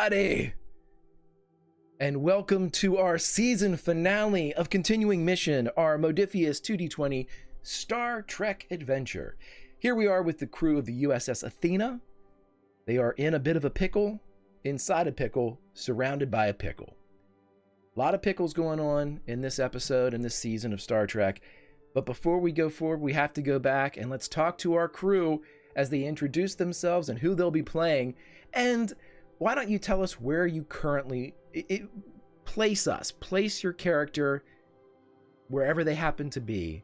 everybody, and welcome to our season finale of Continuing Mission, our Modiphius 2D20 Star Trek adventure. Here we are with the crew of the USS Athena. They are in a bit of a pickle, inside a pickle, surrounded by a pickle. A lot of pickles going on in this episode and this season of Star Trek. But before we go forward, we have to go back and let's talk to our crew as they introduce themselves and who they'll be playing. And why don't you tell us where you currently place your character wherever they happen to be,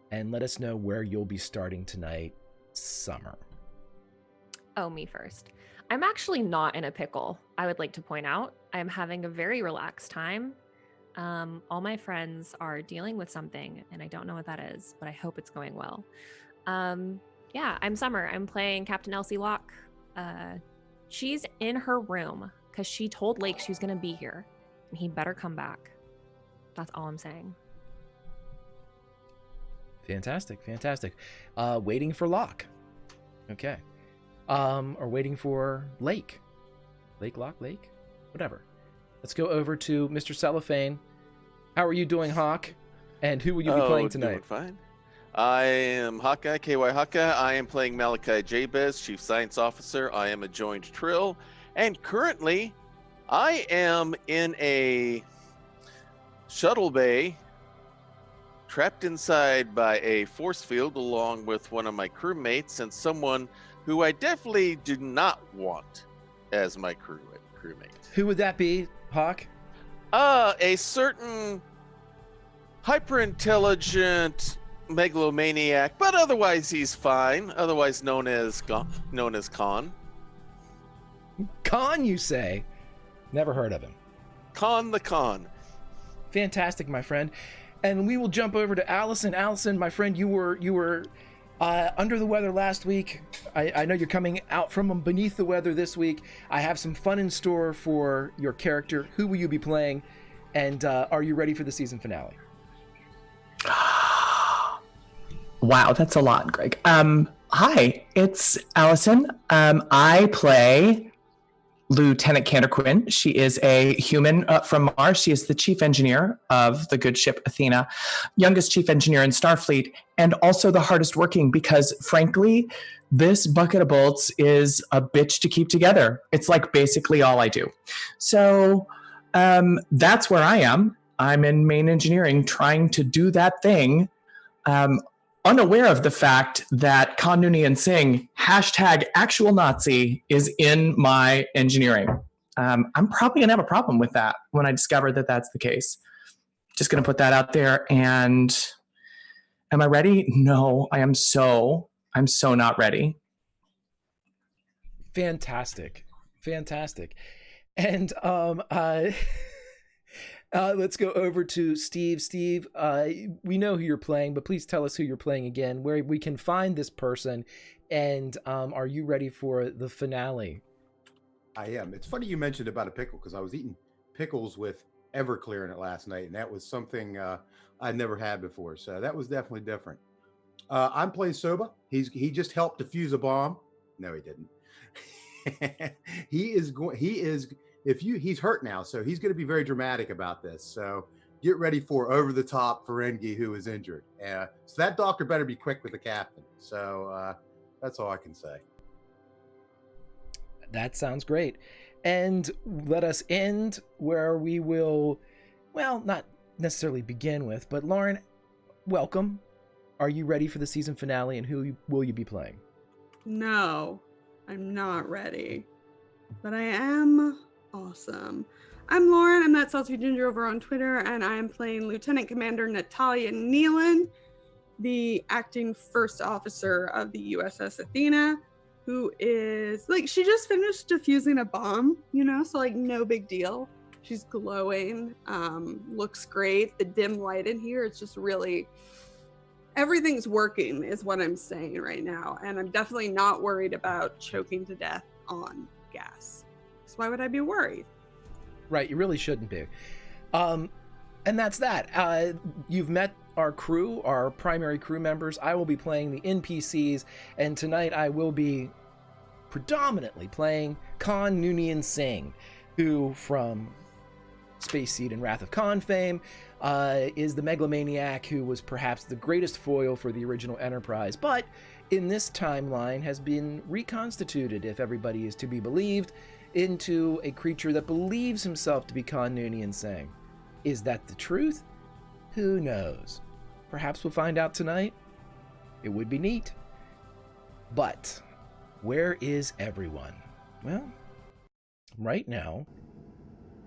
and let us know where you'll be starting tonight, Summer. Oh, me first. I'm actually not in a pickle, I would like to point out. I'm having a very relaxed time. All my friends are dealing with something, and I don't know what that is, but I hope it's going well. Yeah, I'm Summer. I'm playing Captain Elsie Locke. She's in her room because she told Lake she was going to be here, and he better come back. That's all I'm saying. Fantastic. Waiting for Locke. Okay. Or waiting for Lake. Locke? Whatever. Let's go over to Mr. Cellophane. How are you doing, Hawk? And who will you be playing tonight? Doing fine. I am Hawkeye, KY Hawkeye. I am playing Malachi Jabez, Chief Science Officer. I am a joined Trill. And currently, I am in a shuttle bay, trapped inside by a force field along with one of my crewmates and someone who I definitely do not want as my crewmate. Who would that be, Hawk? A certain hyper-intelligent megalomaniac, but otherwise he's fine. Otherwise known as Khan. Khan, you say? Never heard of him. Khan the Khan. Fantastic, my friend. And we will jump over to Allison. Allison, my friend, you were under the weather last week. I know you're coming out from beneath the weather this week. I have some fun in store for your character. Who will you be playing? And are you ready for the season finale? Wow, that's a lot, Greg. Hi, it's Allison. I play Lieutenant Cantor Quinn. She is a human from Mars. She is the chief engineer of the good ship Athena, youngest chief engineer in Starfleet, and also the hardest working because, frankly, this bucket of bolts is a bitch to keep together. It's like basically all I do. So that's where I am. I'm in main engineering trying to do that thing, unaware of the fact that Khan Noonien Singh, #actual Nazi, is in my engineering. I'm probably going to have a problem with that when I discover that that's the case. Just going to put that out there. And am I ready? No, I'm so not ready. Fantastic. And let's go over to Steve. Steve, we know who you're playing, but please tell us who you're playing again, where we can find this person, and are you ready for the finale? I am. It's funny you mentioned about a pickle, because I was eating pickles with Everclear in it last night, and that was something I'd never had before, so that was definitely different. I'm playing Soba. He just helped defuse a bomb. No, he didn't. He's hurt now, so he's going to be very dramatic about this. So get ready for over the top Ferengi, who is injured. So that doctor better be quick with the captain. So that's all I can say. That sounds great. And let us end where we will, well, not necessarily begin with, but Lauren, welcome. Are you ready for the season finale, and who will you be playing? No, I'm not ready, but I am awesome. I'm Lauren. I'm that salty ginger over on Twitter, and I am playing Lieutenant Commander Natalia Nealon, the acting first officer of the USS Athena, who is she just finished defusing a bomb, so no big deal. She's glowing, looks great. The dim light in here, it's just really, everything's working is what I'm saying right now. And I'm definitely not worried about choking to death on gas. So why would I be worried? Right, you really shouldn't be. And that's that. You've met our crew, our primary crew members. I will be playing the NPCs, and tonight I will be predominantly playing Khan Noonien Singh, who from Space Seed and Wrath of Khan fame is the megalomaniac who was perhaps the greatest foil for the original Enterprise, but in this timeline has been reconstituted, if everybody is to be believed, into a creature that believes himself to be Khan Noonien Singh. Is that the truth? Who knows? Perhaps we'll find out tonight. It would be neat. But where is everyone? Well, right now,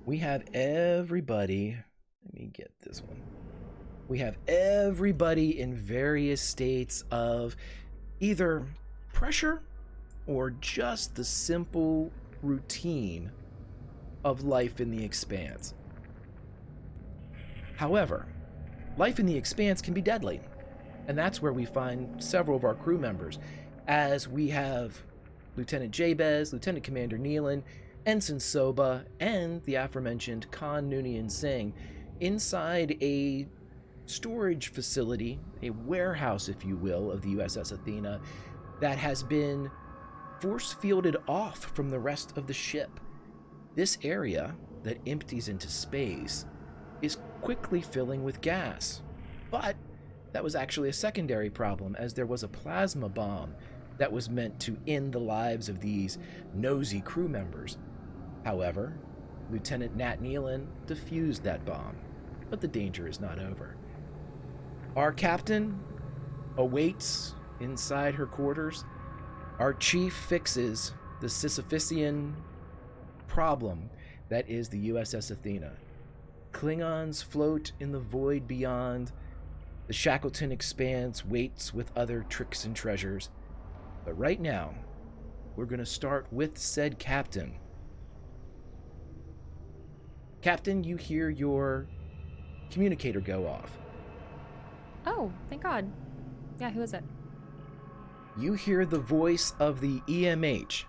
we have everybody. Let me get this one. We have everybody in various states of either pressure or just the simple routine of life in the Expanse. However, life in the Expanse can be deadly, and that's where we find several of our crew members, as we have Lieutenant Jabez, Lieutenant Commander Nealon, Ensign Soba, and the aforementioned Khan Noonien Singh inside a storage facility, a warehouse, if you will, of the USS Athena that has been force-fielded off from the rest of the ship. This area that empties into space is quickly filling with gas, but that was actually a secondary problem, as there was a plasma bomb that was meant to end the lives of these nosy crew members. However, Lieutenant Nat Nealon defused that bomb, but the danger is not over. Our captain awaits inside her quarters. Our chief fixes the Sisyphean problem that is the USS Athena. Klingons float in the void beyond. The Shackleton Expanse waits with other tricks and treasures. But right now, we're going to start with said captain. Captain, you hear your communicator go off. Oh, thank God. Yeah, who is it? You hear the voice of the EMH.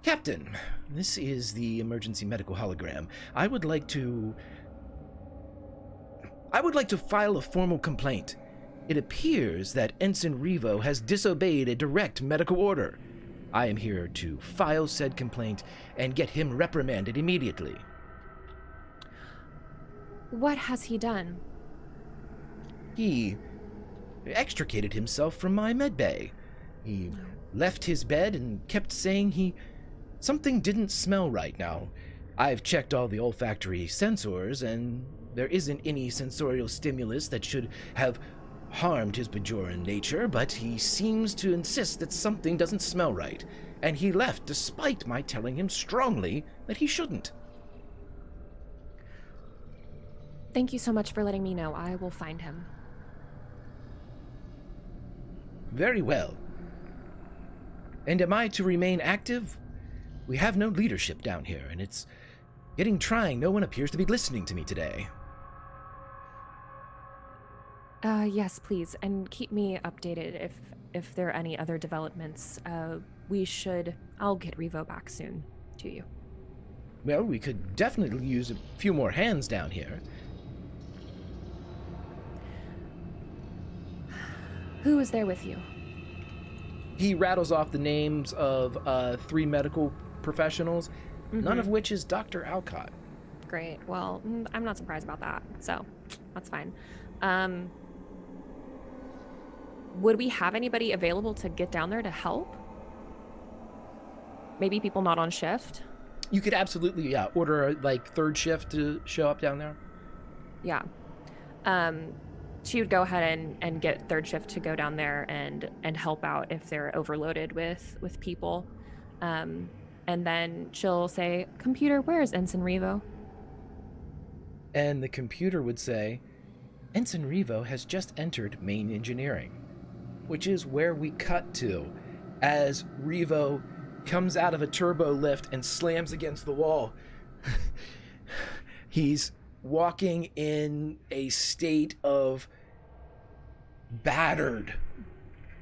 Captain, this is the emergency medical hologram. I would like to file a formal complaint. It appears that Ensign Revo has disobeyed a direct medical order. I am here to file said complaint and get him reprimanded immediately. What has he done? He extricated himself from my medbay. He left his bed and kept saying something didn't smell right now. I've checked all the olfactory sensors, and there isn't any sensorial stimulus that should have harmed his Bajoran nature, but he seems to insist that something doesn't smell right, and he left despite my telling him strongly that he shouldn't. Thank you so much for letting me know. I will find him. Very well. And am I to remain active? We have no leadership down here, and it's getting trying. No one appears to be listening to me today. Yes, please, and keep me updated if there are any other developments. I'll get Revo back soon to you. Well, we could definitely use a few more hands down here. Who is there with you? He rattles off the names of 3 medical professionals, none of which is Dr. Alcott. Great. Well, I'm not surprised about that, so that's fine. Would we have anybody available to get down there to help? Maybe people not on shift? You could absolutely, order third shift to show up down there. Yeah. She would go ahead and get third shift to go down there and help out if they're overloaded with people. And then she'll say, "Computer, where's Ensign Revo?" And the computer would say, "Ensign Revo has just entered main engineering," which is where we cut to as Revo comes out of a turbo lift and slams against the wall. He's walking in a state of battered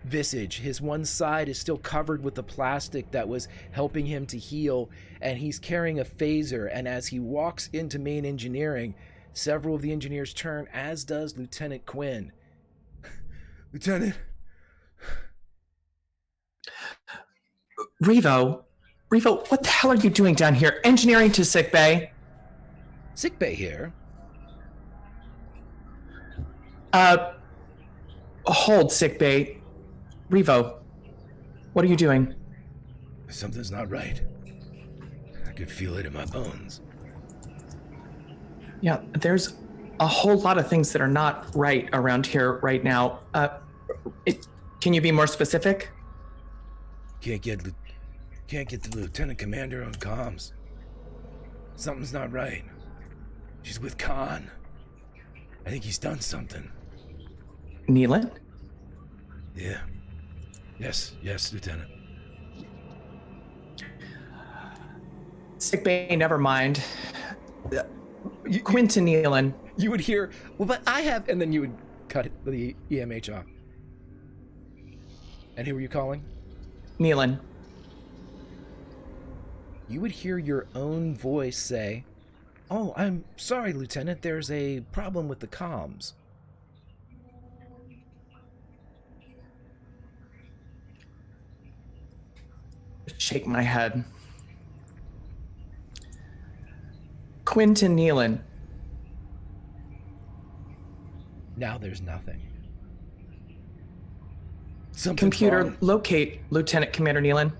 visage. His one side is still covered with the plastic that was helping him to heal, and he's carrying a phaser, and as he walks into main engineering, several of the engineers turn, as does Lieutenant Quinn. Lieutenant, Revo, what the hell are you doing down here? Engineering to sickbay. Sickbay here. Hold, sickbay. Revo, what are you doing? Something's not right. I could feel it in my bones. Yeah, there's a whole lot of things that are not right around here right now. Can you be more specific? Can't get the lieutenant commander on comms. Something's not right. She's with Khan. I think he's done something. Neelan? Yeah. Yes, Lieutenant. Sickbay, never mind. Quinton Neelan. You would hear, well, but I have, and then you would cut the EMH off. And who were you calling? Neelan. You would hear your own voice say, "Oh, I'm sorry, Lieutenant, there's a problem with the comms." Shake my head. Quinton Neelan. Now there's nothing. Something's Computer, wrong. locate Lieutenant Commander Neelan.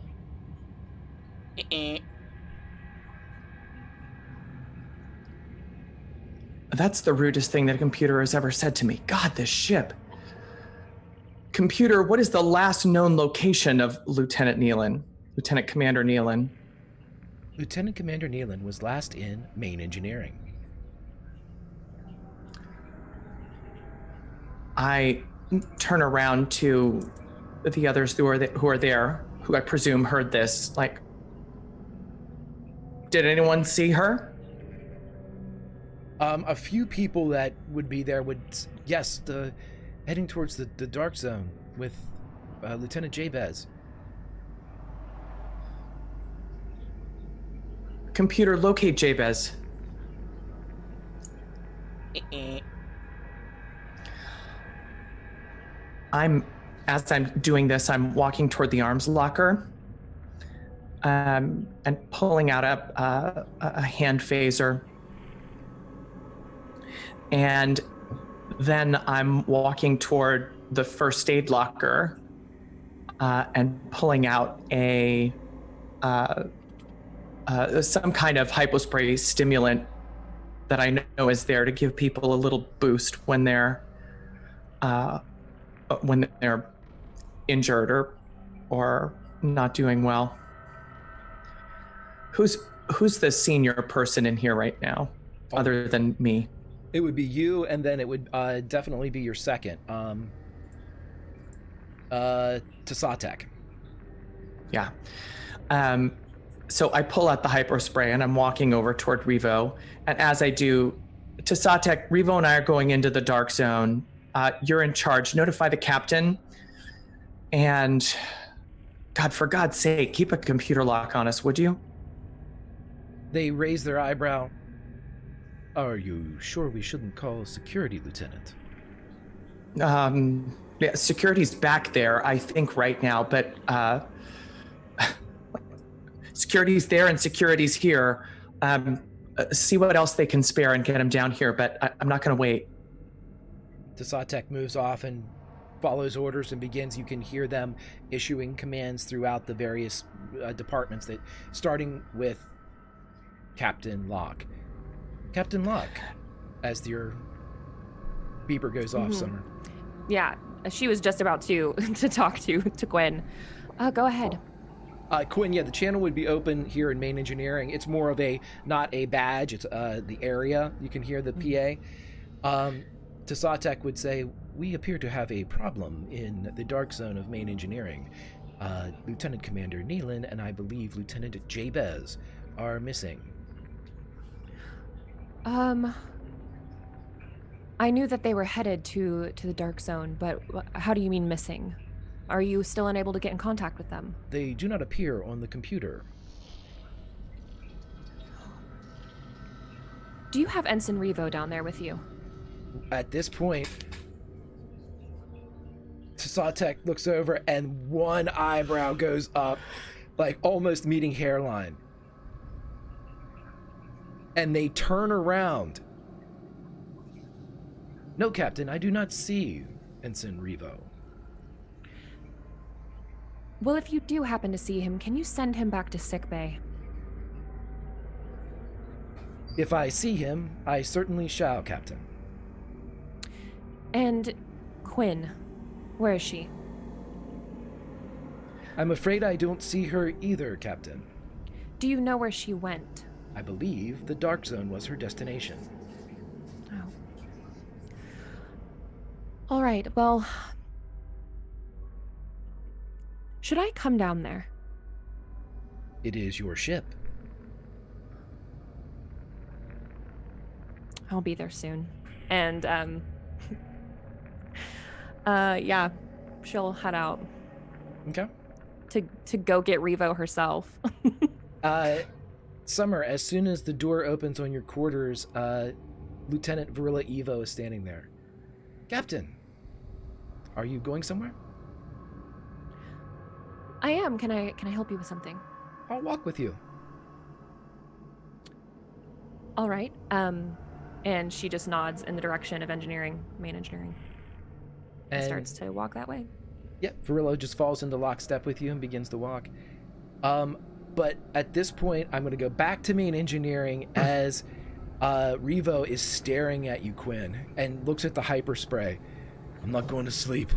That's the rudest thing that a computer has ever said to me. God, this ship. Computer, what is the last known location of Lieutenant Commander Neelan? Lieutenant Commander Neelan was last in main engineering. I turn around to the others who are there, who I presume heard this. Like, did anyone see her? A few people that would be there would, yes, heading towards the dark zone with Lieutenant Jabez. Computer, locate Jabez. As I'm doing this, I'm walking toward the arms locker, and pulling out a hand phaser. And then I'm walking toward the first aid locker, and pulling out some kind of hypospray stimulant that I know is there to give people a little boost when they're injured or not doing well. Who's the senior person in here right now, other than me? It would be you, and then it would definitely be your second, Tasatek. Yeah. So I pull out the hyperspray and I'm walking over toward Revo. And as I do, Tasatek, Revo and I are going into the dark zone. You're in charge. Notify the captain. And God, for God's sake, keep a computer lock on us, would you? They raise their eyebrow. Are you sure we shouldn't call security, Lieutenant? Yeah, security's back there, I think, right now, but security's there and security's here. See what else they can spare and get them down here, but I'm not going to wait. Tasatek moves off and follows orders and begins. You can hear them issuing commands throughout the various departments, that starting with Captain Locke. Captain Locke, as your beeper goes off, Summer. Yeah, she was just about to talk to Quinn. Go ahead. Quinn, yeah, the channel would be open here in main engineering. It's more of not a badge, it's the area. You can hear the PA. Tasatek would say, "We appear to have a problem in the dark zone of main engineering. Lieutenant Commander Neelan and I believe Lieutenant Jabez are missing." I knew that they were headed to the dark zone, but how do you mean missing? Are you still unable to get in contact with them? They do not appear on the computer. Do you have Ensign Revo down there with you? At this point, Tasatek looks over and one eyebrow goes up. like almost meeting hairline. And they turn around. No, Captain, I do not see Ensign Revo. Well, if you do happen to see him, can you send him back to sickbay? If I see him, I certainly shall, Captain. And Quinn, where is she? I'm afraid I don't see her either, Captain. Do you know where she went? I believe the Dark Zone was her destination. Oh. All right, well... Should I come down there? It is your ship. I'll be there soon. And, yeah, she'll head out Okay. to go get Revo herself. Summer, as soon as the door opens on your quarters, Lieutenant Varilla Evo is standing there. Captain, are you going somewhere? I am. Can I help you with something? I'll walk with you. All right. And she just nods in the direction of engineering, main engineering. And starts to walk that way. Yep, Varillo just falls into lockstep with you and begins to walk. But at this point, I'm going to go back to main engineering as Revo is staring at you, Quinn, and looks at the hyper spray. I'm not going to sleep.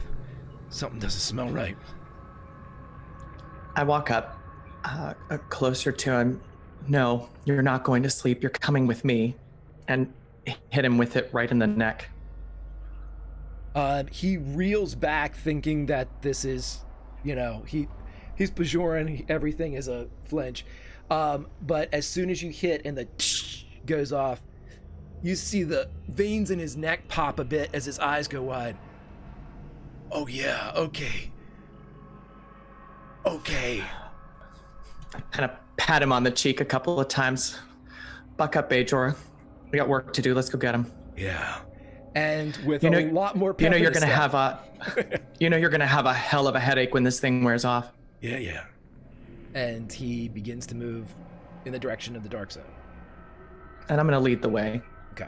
Something doesn't smell right. I walk up closer to him. No, you're not going to sleep. You're coming with me. And hit him with it right in the neck. He reels back thinking that this is, he's Bajoran, everything is a flinch. But as soon as you hit and the goes off, you see the veins in his neck pop a bit as his eyes go wide. Oh yeah, okay. Okay. I kind of pat him on the cheek a couple of times. Buck up, Bajor. We got work to do. Let's go get him. Yeah. And with a lot more pep you're gonna have you're gonna have a hell of a headache when this thing wears off. Yeah. And he begins to move in the direction of the Dark Zone. And I'm gonna lead the way. Okay.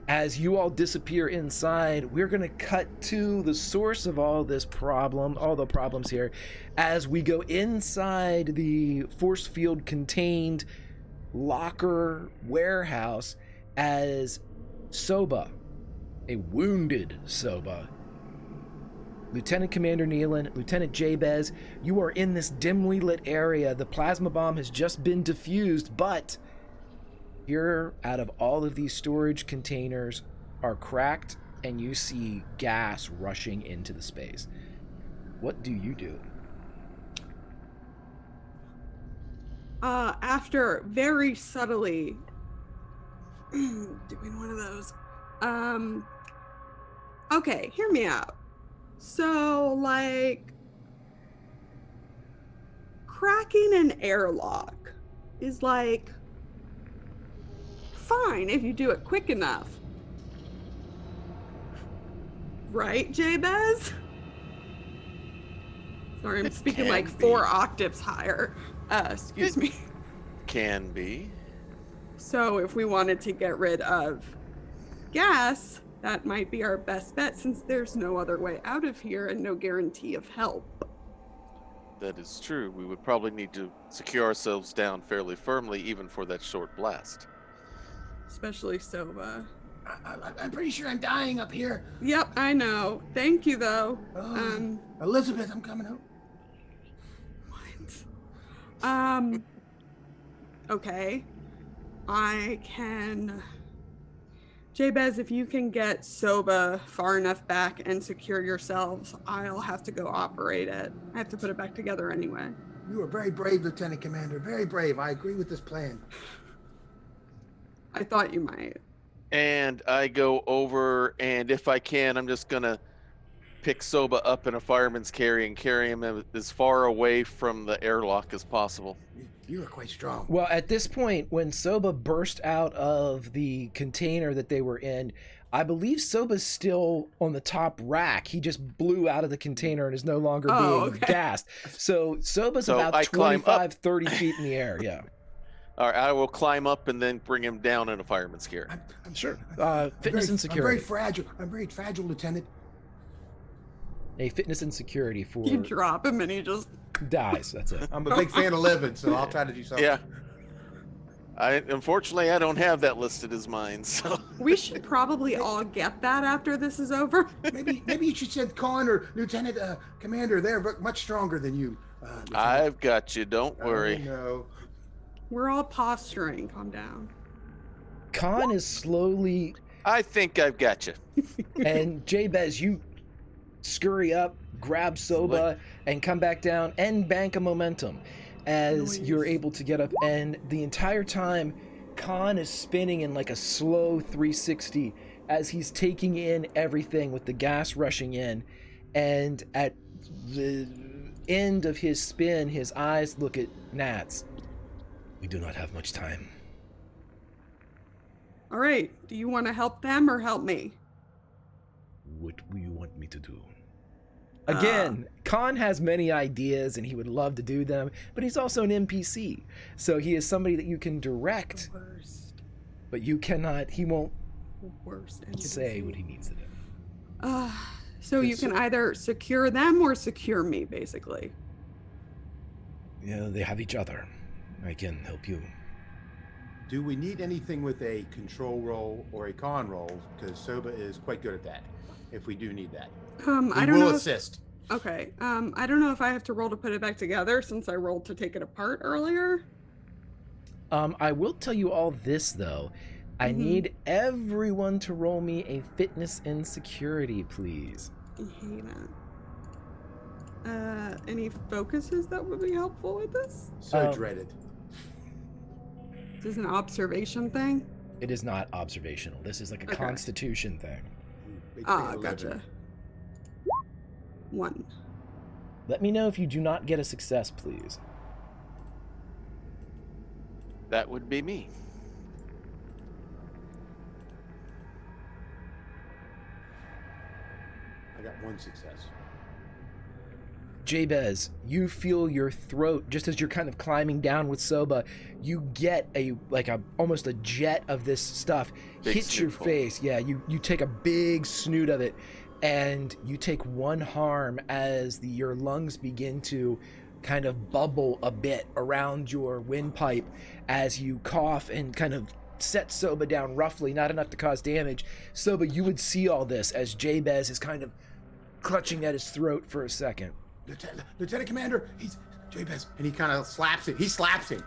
As you all disappear inside, we're gonna cut to the source of all the problems here, as we go inside the force field contained locker warehouse as Soba, a wounded Soba, Lieutenant Commander Nealon, Lieutenant Jabez, you are in this dimly lit area. The plasma bomb has just been diffused, but here, out of all of these storage containers are cracked, and you see gas rushing into the space. What do you do? After very subtly doing one of those. Okay, hear me out. So, like, cracking an airlock is, like, fine if you do it quick enough. Right, Jabez? Sorry, I'm speaking like 4 octaves higher. Excuse me. Can be. So if we wanted to get rid of gas, that might be our best bet, since there's no other way out of here and no guarantee of help. That is true. We would probably need to secure ourselves down fairly firmly, even for that short blast. Especially Soba. I'm pretty sure I'm dying up here. Yep, I know. Thank you, though. Elizabeth, I'm coming out. What? Okay. I can... Jabez, if you can get Soba far enough back and secure yourselves, I'll have to go operate it. I have to put it back together anyway. You are very brave, Lieutenant Commander. Very brave. I agree with this plan. I thought you might. And I go over, and if I can, I'm just gonna pick Soba up in a fireman's carry and carry him as far away from the airlock as possible. You are quite strong. Well, at this point, when Soba burst out of the container that they were in, I believe Soba's still on the top rack. He just blew out of the container and is no longer being gassed. So Soba's So about I climb 25, up. 30 feet in the air. Yeah. All right, I will climb up and then bring him down in a fireman's carry. I'm Sure. I'm Fitness and security. I'm very fragile, Lieutenant. A fitness and security for You drop him and he just. dies. That's it. I'm a big fan of living, so I'll try to do something. Yeah. Unfortunately, I don't have that listed as mine. So We should probably all get that after this is over. Maybe you should send Con or Lieutenant Commander. They're much stronger than you. Lieutenant. I've got you. Don't worry. No. We're all posturing. Calm down. Khan is slowly, I think I've got you. and Jabez, you scurry up, grab Soba, and come back down and bank a momentum as you're able to get up. And the entire time, Khan is spinning in like a slow 360 as he's taking in everything with the gas rushing in. And at the end of his spin, his eyes look at Nats. We do not have much time. All right. Do you want to help them or help me? What do you want me to do? Again, Khan has many ideas and he would love to do them, but he's also an NPC. So he is somebody that you can direct, Worst. but you cannot, he won't Worst. say what he needs to do. So you can either secure them or secure me, basically. Yeah, they have each other. I can help you. Do we need anything with a control roll or a con roll? Because Soba is quite good at that. If we do need that, I don't will know. assist. Okay. I don't know if I have to roll to put it back together since I rolled to take it apart earlier. I will tell you all this though. I need everyone to roll me a fitness and security, please. I hate it. Any focuses that would be helpful with this? So dreaded. Is this an observation thing? It is not observational. This is like a constitution thing. Big fan of Gotcha. living. 1. Let me know if you do not get a success, please. That would be me. I got 1 success. Jabez, you feel your throat just as you're kind of climbing down with Soba. You get almost a jet of this stuff hits your face. Yeah, you take a big snoot of it, and you take 1 harm as your lungs begin to kind of bubble a bit around your windpipe as you cough and kind of set Soba down roughly, not enough to cause damage. Soba, you would see all this as Jabez is kind of clutching at his throat for a second. Lieutenant Commander, he's Jabez. And he kind of slaps it. He slaps him.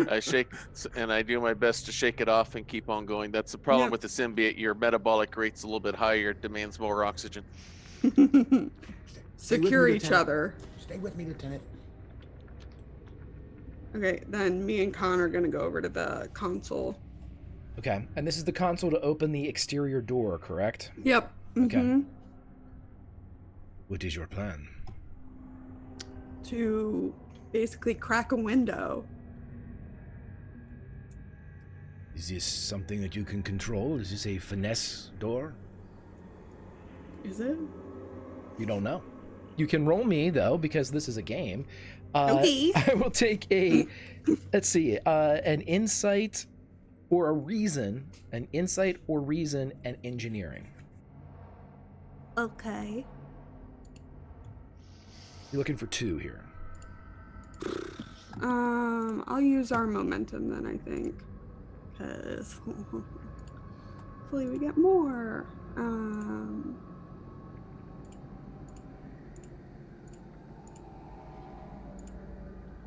I shake and I do my best to shake it off and keep on going. That's the problem with the symbiote. Your metabolic rate's a little bit higher. It demands more oxygen. Secure each other. Stay with me, Lieutenant. Okay, then me and Con are gonna go over to the console. Okay, and this is the console to open the exterior door, correct? Yep. Okay. What is your plan? To basically crack a window. Is this something that you can control? Is this a finesse door? Is it? You don't know. You can roll me, though, because this is a game. Okay. I will take let's see, an insight or a reason, and engineering. Okay. You're looking for 2 here. I'll use our momentum then, I think. Because hopefully we get more.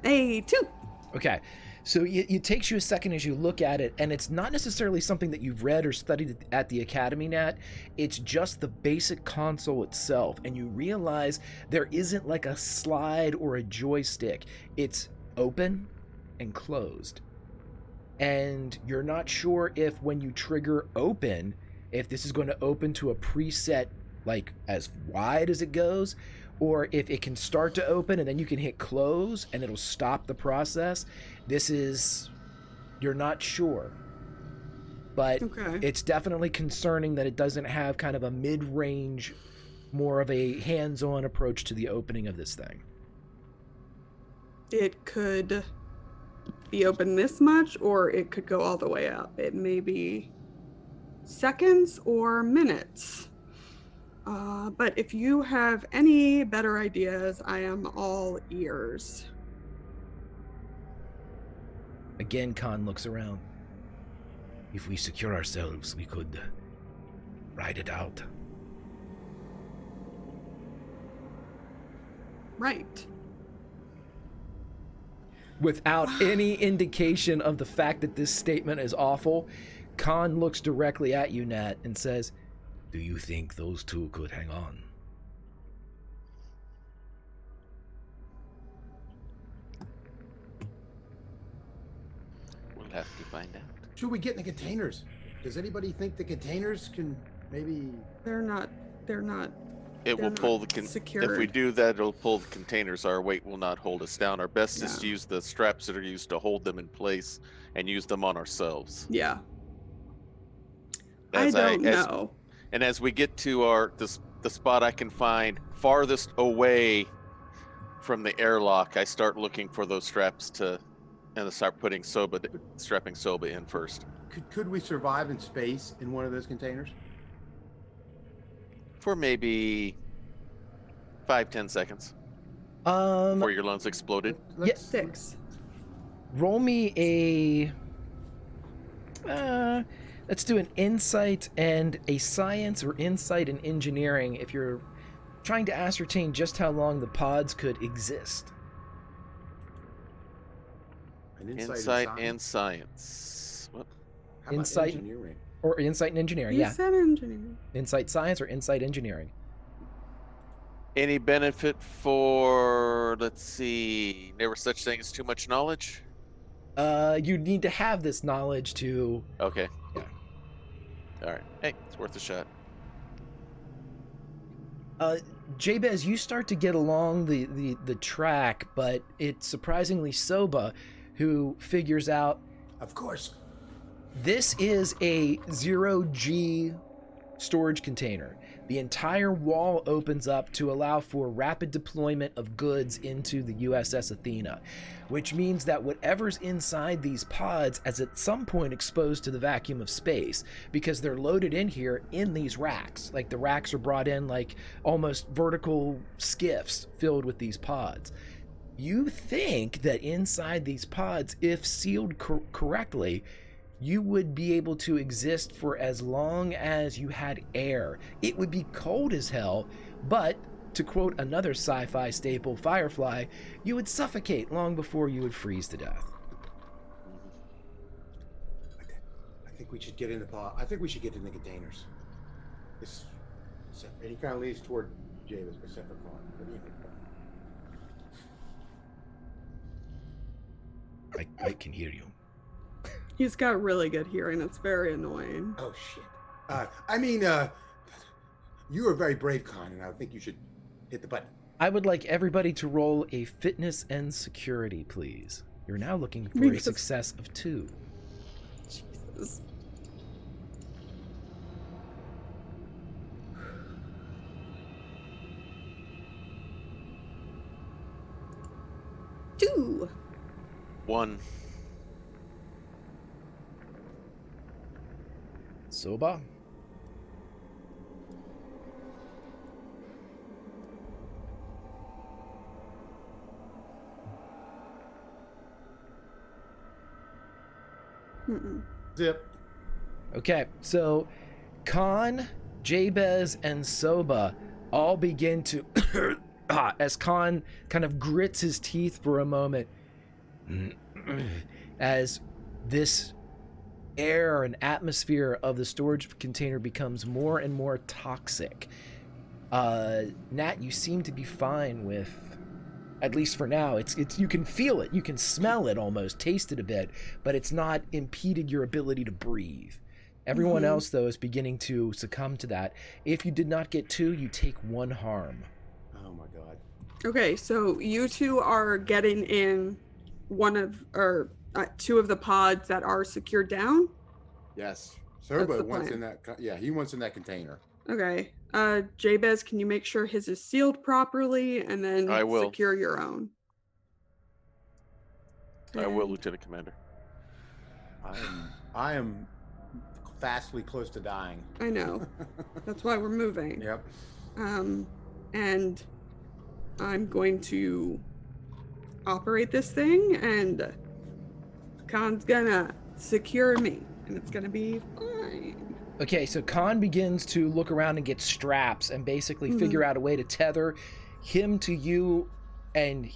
Hey, 2. Okay, so it takes you a second as you look at it, and it's not necessarily something that you've read or studied at the Academy, Nat. It's just the basic console itself, and you realize there isn't like a slide or a joystick. It's open and closed. And you're not sure if when you trigger open, if this is going to open to a preset, like as wide as it goes, or if it can start to open and then you can hit close and it'll stop the process. You're not sure. but Okay. it's definitely concerning that it doesn't have kind of a mid-range, more of a hands-on approach to the opening of this thing. It could be open this much, or it could go all the way up. It may be seconds or minutes. But if you have any better ideas, I am all ears. Again, Khan looks around. If we secure ourselves, we could ride it out. Right. Without any indication of the fact that this statement is awful, Khan looks directly at you, Nat, and says, "Do you think those two could hang on?" We'll have to find out. Should we get in the containers? Does anybody think the containers can maybe? They're not It will They're pull not if we secured. do that, it'll pull the containers. Our weight will not hold us down. Our best is to Yeah. use the straps that are used to hold them in place and use them on ourselves. Yeah. As I don't know. And as we get to the spot I can find farthest away from the airlock, I start looking for those straps and I start strapping Soba in first. Could we survive in space in one of those containers? For maybe 5-10 seconds before your lungs exploded. Let's, 6. Roll me a... let's do an insight and a science, or insight and engineering, if you're trying to ascertain just how long the pods could exist. an Insight and and science. What? How about Insight- engineering? Or insight and engineering, You yeah. said engineering. Insight science or insight engineering. Any benefit for, let's see, never such thing as too much knowledge? You need to have this knowledge to... Okay. Yeah. All right. Hey, it's worth a shot. Jabez, you start to get along the track, but it's surprisingly Soba who figures out Of course. this is a 0G storage container. The entire wall opens up to allow for rapid deployment of goods into the USS Athena, which means that whatever's inside these pods is at some point exposed to the vacuum of space, because they're loaded in here in these racks. Like, the racks are brought in like almost vertical skiffs filled with these pods. You think that inside these pods, if sealed correctly, you would be able to exist for as long as you had air. It would be cold as hell, but to quote another sci-fi staple, Firefly, you would suffocate long before you would freeze to death. I think we should get in the pod. I think we should get in the containers. This, and he kind of leans toward Javis Pacific. What do you think? I can hear you. He's got really good hearing. It's very annoying. Oh shit. You are very brave, Con, and I think you should hit the button. I would like everybody to roll a fitness and security, please. You're now looking for a Because- success of 2. Jesus. Two. 1. Soba? Mm-mm. Zip. Okay, so Khan, Jabez, and Soba all begin to, as Khan kind of grits his teeth for a moment, as this air and atmosphere of the storage container becomes more and more toxic. Nat, you seem to be fine with, at least for now, it's you can feel it, you can smell it almost, taste it a bit, but it's not impeded your ability to breathe. Everyone else, though, is beginning to succumb to that. If you did not get 2, you take 1 harm. Oh my god. Okay, so you two are getting in one of, or 2 of the pods that are secured down. Yes. Soba the wants plan. in that. Yeah, he wants in that container. Okay. Jabez, can you make sure his is sealed properly and then I will. secure your own? I will, And- Lieutenant Commander. I am fastly close to dying. I know. That's why we're moving. Yep. And I'm going to operate this thing, and Khan's gonna secure me, and it's gonna be fine. Okay, so Khan begins to look around and get straps and basically figure out a way to tether him to you and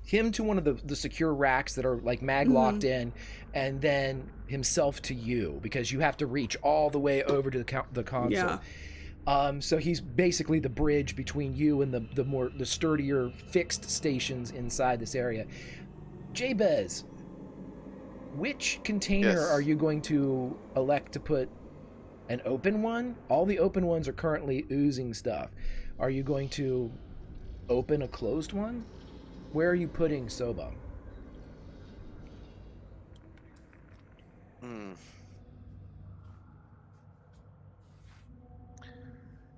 him to one of the secure racks that are like mag locked in, and then himself to you, because you have to reach all the way over to the console. Yeah. So he's basically the bridge between you and the sturdier fixed stations inside this area. Jabez, which container Yes. are you going to elect to put? An open one? All the open ones are currently oozing stuff. Are you going to open a closed one? Where are you putting Soba?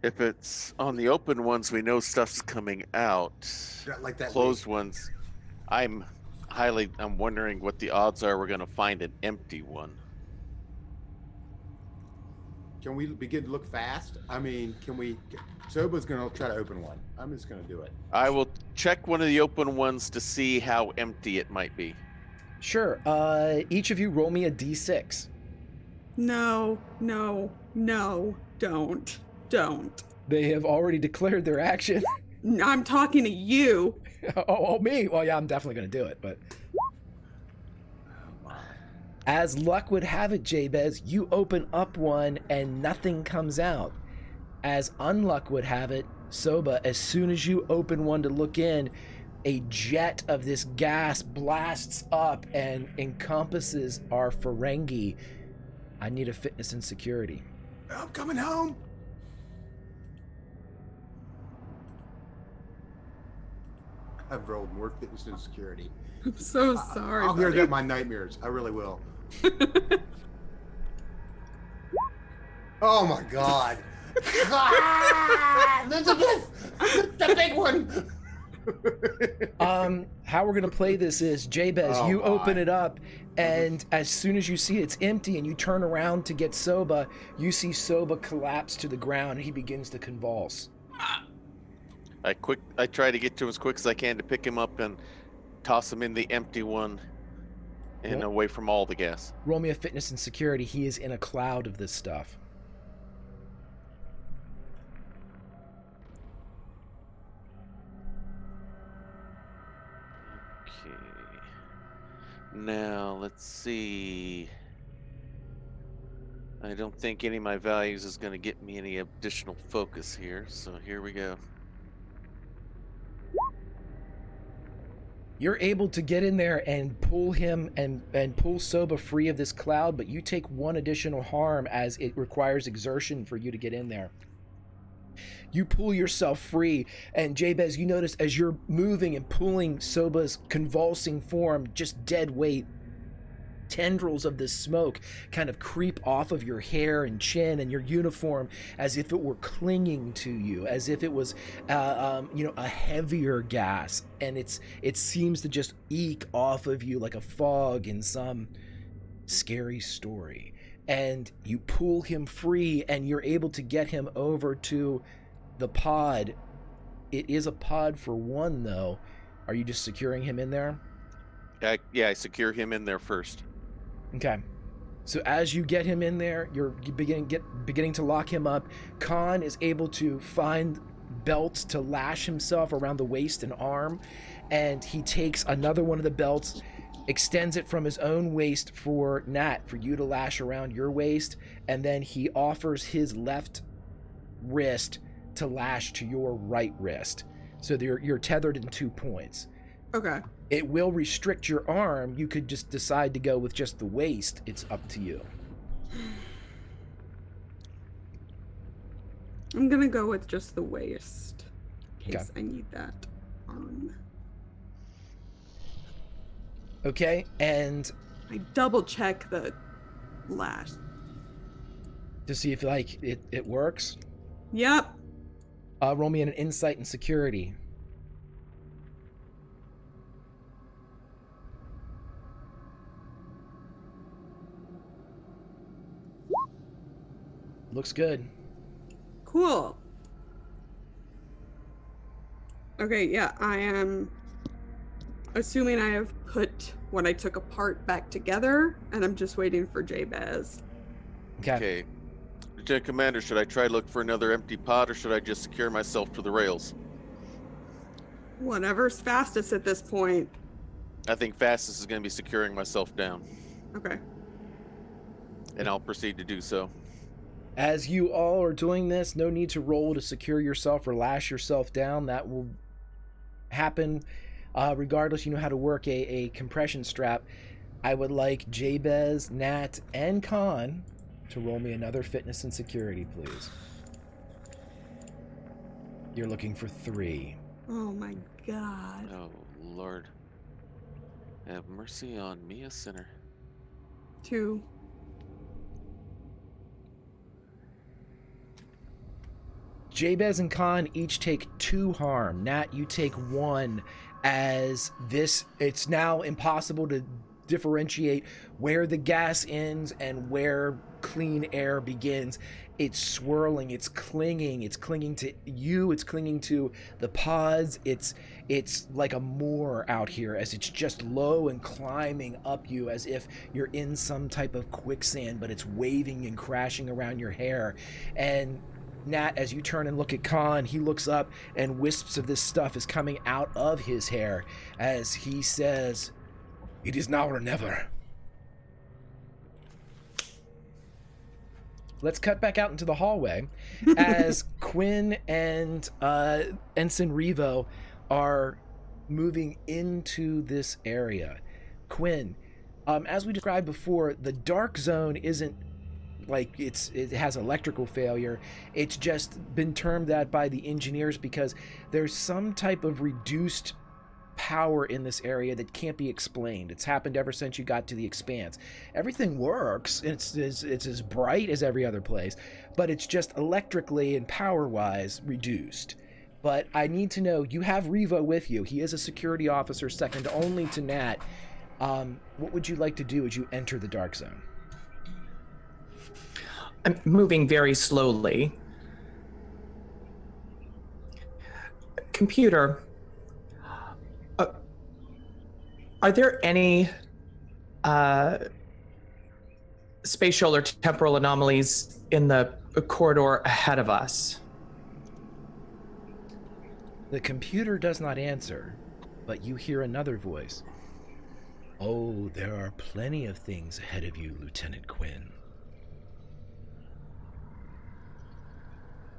If it's on the open ones, we know stuff's coming out. Like that. Closed ones, I'm wondering what the odds are we're going to find an empty one. Can we begin to look fast? I mean, can we? Soba's gonna try to open one. I'm just gonna do it. I will check one of the open ones to see how empty it might be. Sure. Each of you roll me a d6. No, don't. They have already declared their action. I'm talking to you. Oh, me? Well, yeah, I'm definitely going to do it, but... As luck would have it, Jabez, you open up one and nothing comes out. As unluck would have it, Soba, as soon as you open one to look in, a jet of this gas blasts up and encompasses our Ferengi. I need a fitness and security. I'm coming home. I've rolled more fitness and security. I'm so sorry. I'll hear buddy. that in my nightmares. I really will. Oh my god. There's the big one. How we're gonna play this is, Jabez, Oh you open my. it up, and as soon as you see it's empty and you turn around to get Soba, you see Soba collapse to the ground and he begins to convulse. I try to get to him as quick as I can to pick him up and toss him in the empty one and Well- away from all the gas. Roll me a fitness and security. He is in a cloud of this stuff. Okay. Now, let's see. I don't think any of my values is going to get me any additional focus here, so here we go. You're able to get in there and pull him and pull Soba free of this cloud, but you take one additional harm as it requires exertion for you to get in there. You pull yourself free, and Jabez, you notice as you're moving and pulling Soba's convulsing form, just dead weight, tendrils of this smoke kind of creep off of your hair and chin and your uniform as if it were clinging to you, as if it was a heavier gas, and it seems to just eke off of you like a fog in some scary story. And you pull him free, and you're able to get him over to the pod. It is a pod for one, though. Are you just securing him in there? I secure him in there first. Okay. So as you get him in there, you're beginning to lock him up. Khan is able to find belts to lash himself around the waist and arm, and he takes another one of the belts, extends it from his own waist for Nat, for you to lash around your waist, and then he offers his left wrist to lash to your right wrist. So you're tethered in 2 points. Okay. It will restrict your arm. You could just decide to go with just the waist. It's up to you. I'm gonna go with just the waist. In Okay. case I need that arm. Okay, and I double check the lash. to see if like it works. Yep. Roll me an insight and security. Looks good. Cool. Okay, yeah, I am assuming I have put what I took apart back together, and I'm just waiting for Jabez. Okay. Lieutenant Commander, should I try to look for another empty pod, or should I just secure myself to the rails? Whatever's fastest at this point. I think fastest is going to be securing myself down, Okay. and I'll proceed to do so. As you all are doing this, no need to roll to secure yourself or lash yourself down. That will happen regardless. You know how to work a compression strap. I would like Jabez, Nat, and Khan to roll me another fitness and security, please. You're looking for 3. Oh my god. Oh, Lord. Have mercy on me, a sinner. 2. Jabez and Khan each take 2 harm. Nat, you take 1, as it's now impossible to differentiate where the gas ends and where clean air begins. It's swirling, it's clinging to you, it's clinging to the pods. It's like a moor out here, as it's just low and climbing up you, as if you're in some type of quicksand, but it's waving and crashing around your hair. And Nat, as you turn and look at Khan, he looks up and wisps of this stuff is coming out of his hair as he says, "It is now or never." Let's cut back out into the hallway as Quinn and Ensign Revo are moving into this area. Quinn, as we described before, the dark zone isn't like it has electrical failure. It's just been termed that by the engineers because there's some type of reduced power in this area that can't be explained. It's happened ever since you got to the Expanse. Everything works. It's as bright as every other place, but it's just electrically and power-wise reduced. But I need to know, you have Revo with you. He is a security officer second only to Nat. What would you like to do as you enter the dark zone? I'm moving very slowly. Computer, are there any spatial or temporal anomalies in the corridor ahead of us? The computer does not answer, but you hear another voice. "Oh, there are plenty of things ahead of you, Lieutenant Quinn."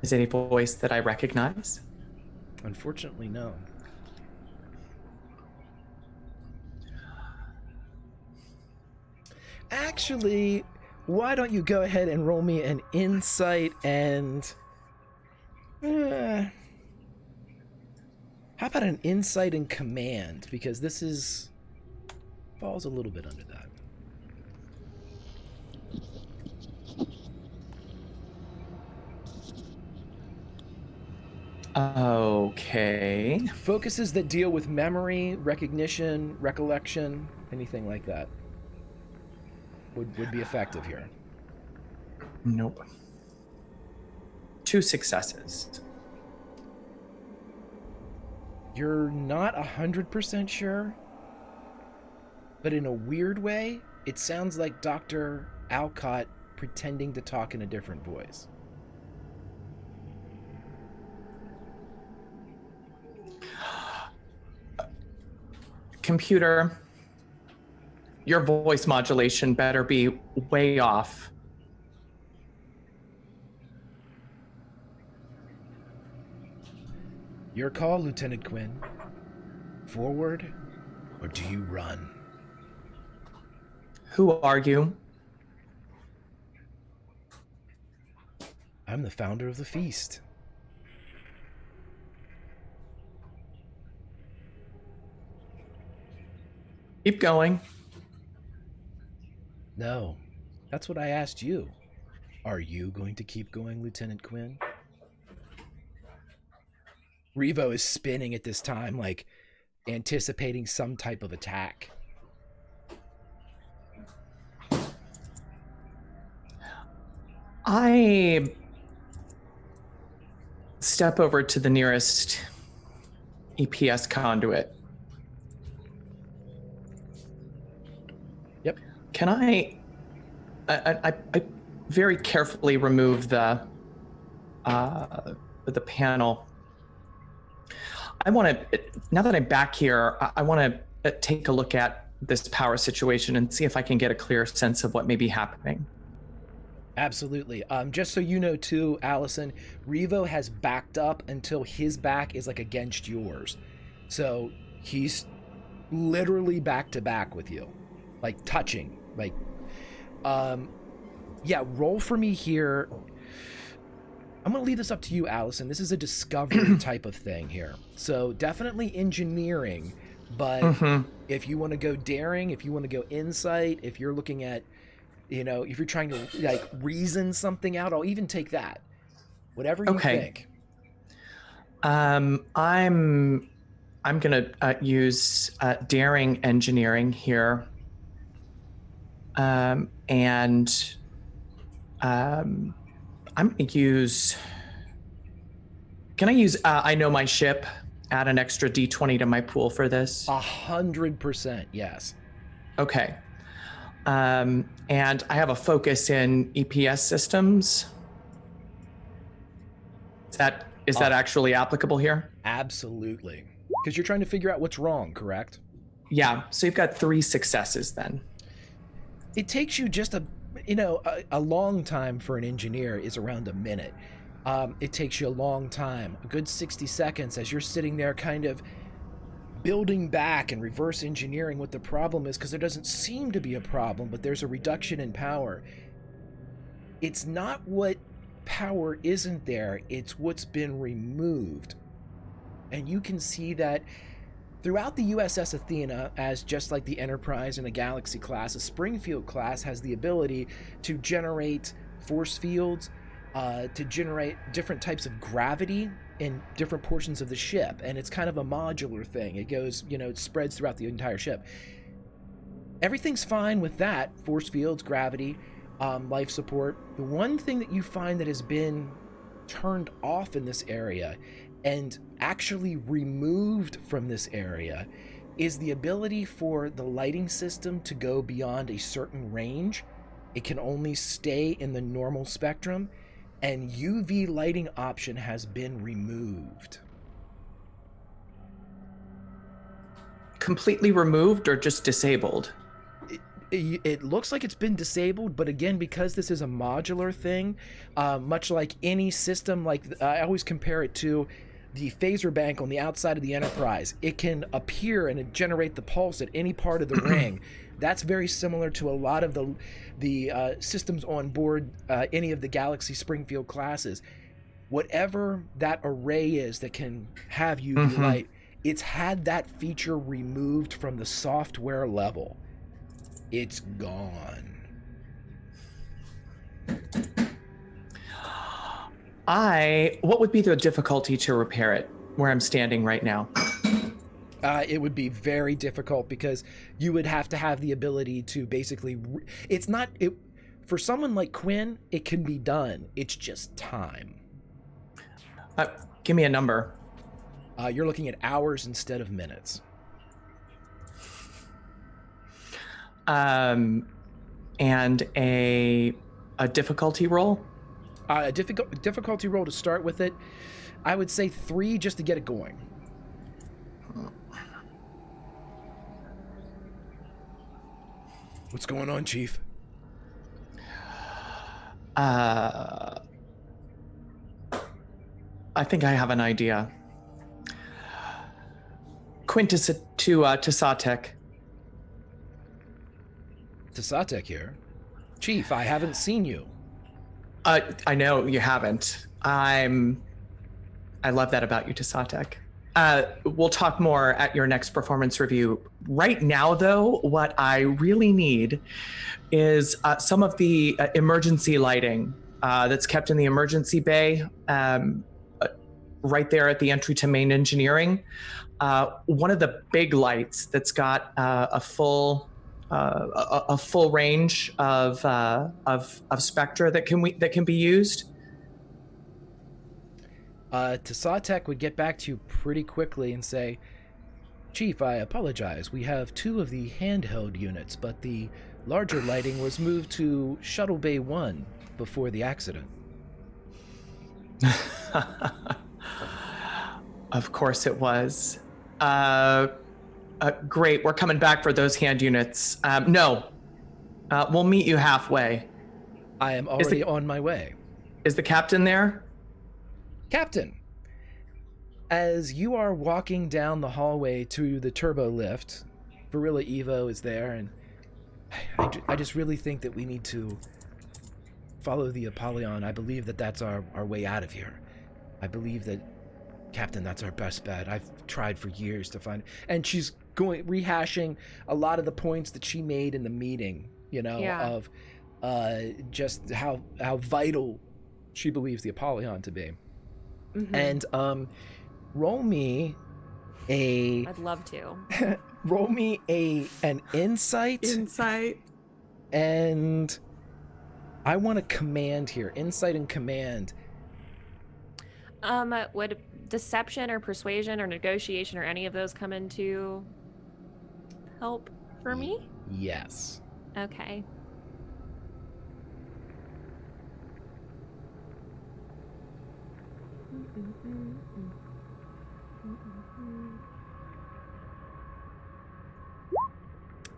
Is it a voice that I recognize? Unfortunately, no. Actually, why don't you go ahead and roll me an insight and... how about an insight and command? Because this falls a little bit under that. Okay. Focuses that deal with memory, recognition, recollection, anything like that would be effective here. Nope. 2 successes. You're not 100% sure, but in a weird way, it sounds like Dr. Alcott pretending to talk in a different voice. Computer, your voice modulation better be way off. Your call, Lieutenant Quinn. Forward, or do you run? Who are you? I'm the founder of the feast. Keep going. No, that's what I asked you. Are you going to keep going, Lieutenant Quinn? Revo is spinning at this time, like anticipating some type of attack. I step over to the nearest EPS conduit. Yep. Can I very carefully remove the panel. I want to, now that I'm back here, I want to take a look at this power situation and see if I can get a clear sense of what may be happening. Absolutely. Just so you know too, Allison, Revo has backed up until his back is like against yours. So he's literally back to back with you, like touching, like, yeah, roll for me here. I'm going to leave this up to you, Allison. This is a discovery type of thing here. So definitely engineering, but if you want to go daring, if you want to go insight, if you're looking at, you know, if you're trying to like reason something out, I'll even take that. Whatever you think. I'm going to use daring engineering here. I'm going to use, can I use I know my ship, add an extra D20 to my pool for this? 100%, yes. Okay. And I have a focus in EPS systems. Is that actually applicable here? Absolutely. Because you're trying to figure out what's wrong, correct? Yeah, so you've got 3 successes then. It takes you just a long time for an engineer is around a minute. It takes you a long time, a good 60 seconds as you're sitting there kind of building back and reverse engineering what the problem is, because there doesn't seem to be a problem, but there's a reduction in power. It's not what power isn't there, it's what's been removed. And you can see that throughout the USS Athena, as just like the Enterprise and a Galaxy class, a Springfield class has the ability to generate force fields, to generate different types of gravity in different portions of the ship. And it's kind of a modular thing. It goes, it spreads throughout the entire ship. Everything's fine with that, force fields, gravity, life support. The one thing that you find that has been turned off in this area and actually removed from this area is the ability for the lighting system to go beyond a certain range. It can only stay in the normal spectrum, and UV lighting option has been removed. Completely removed or just disabled? It looks like it's been disabled, but again, because this is a modular thing, much like any system, like I always compare it to the phaser bank on the outside of the Enterprise. It can appear and generate the pulse at any part of the ring. That's very similar to a lot of the systems on board any of the Galaxy Springfield classes. Whatever that array is that can have UV light, it's had that feature removed from the software level. It's gone. What would be the difficulty to repair it where I'm standing right now? It would be very difficult because you would have to have the ability to basically, for someone like Quinn, it can be done. It's just time. Give me a number. You're looking at hours instead of minutes. And a difficulty roll? A difficulty roll to start with it, I would say 3 just to get it going. What's going on, Chief? I think I have an idea. Quintus to Satek. To Satek here. Chief, I haven't seen you. I know you haven't. I love that about you, Tasatek. We'll talk more at your next performance review. Right now, though, what I really need is some of the emergency lighting that's kept in the emergency bay, right there at the entry to main engineering. One of the big lights that's got a full range of spectra that can be used. Tasatek would get back to you pretty quickly and say, Chief, I apologize. We have 2 of the handheld units, but the larger lighting was moved to Shuttle Bay 1 before the accident. Of course it was. Great, we're coming back for those hand units. No, we'll meet you halfway. I am already on my way. Is the captain there? Captain, as you are walking down the hallway to the turbo lift, Varilla Evo is there, and I just really think that we need to follow the Apollyon. I believe that that's our way out of here. I believe that, Captain, that's our best bet. I've tried for years to find... And she's rehashing a lot of the points that she made in the meeting, of just how vital she believes the Apollyon to be. Mm-hmm. And roll me a... I'd love to. Roll me an insight. Insight. And I want a command here. Insight and command. Would deception or persuasion or negotiation or any of those come into help for me? Yes. Okay.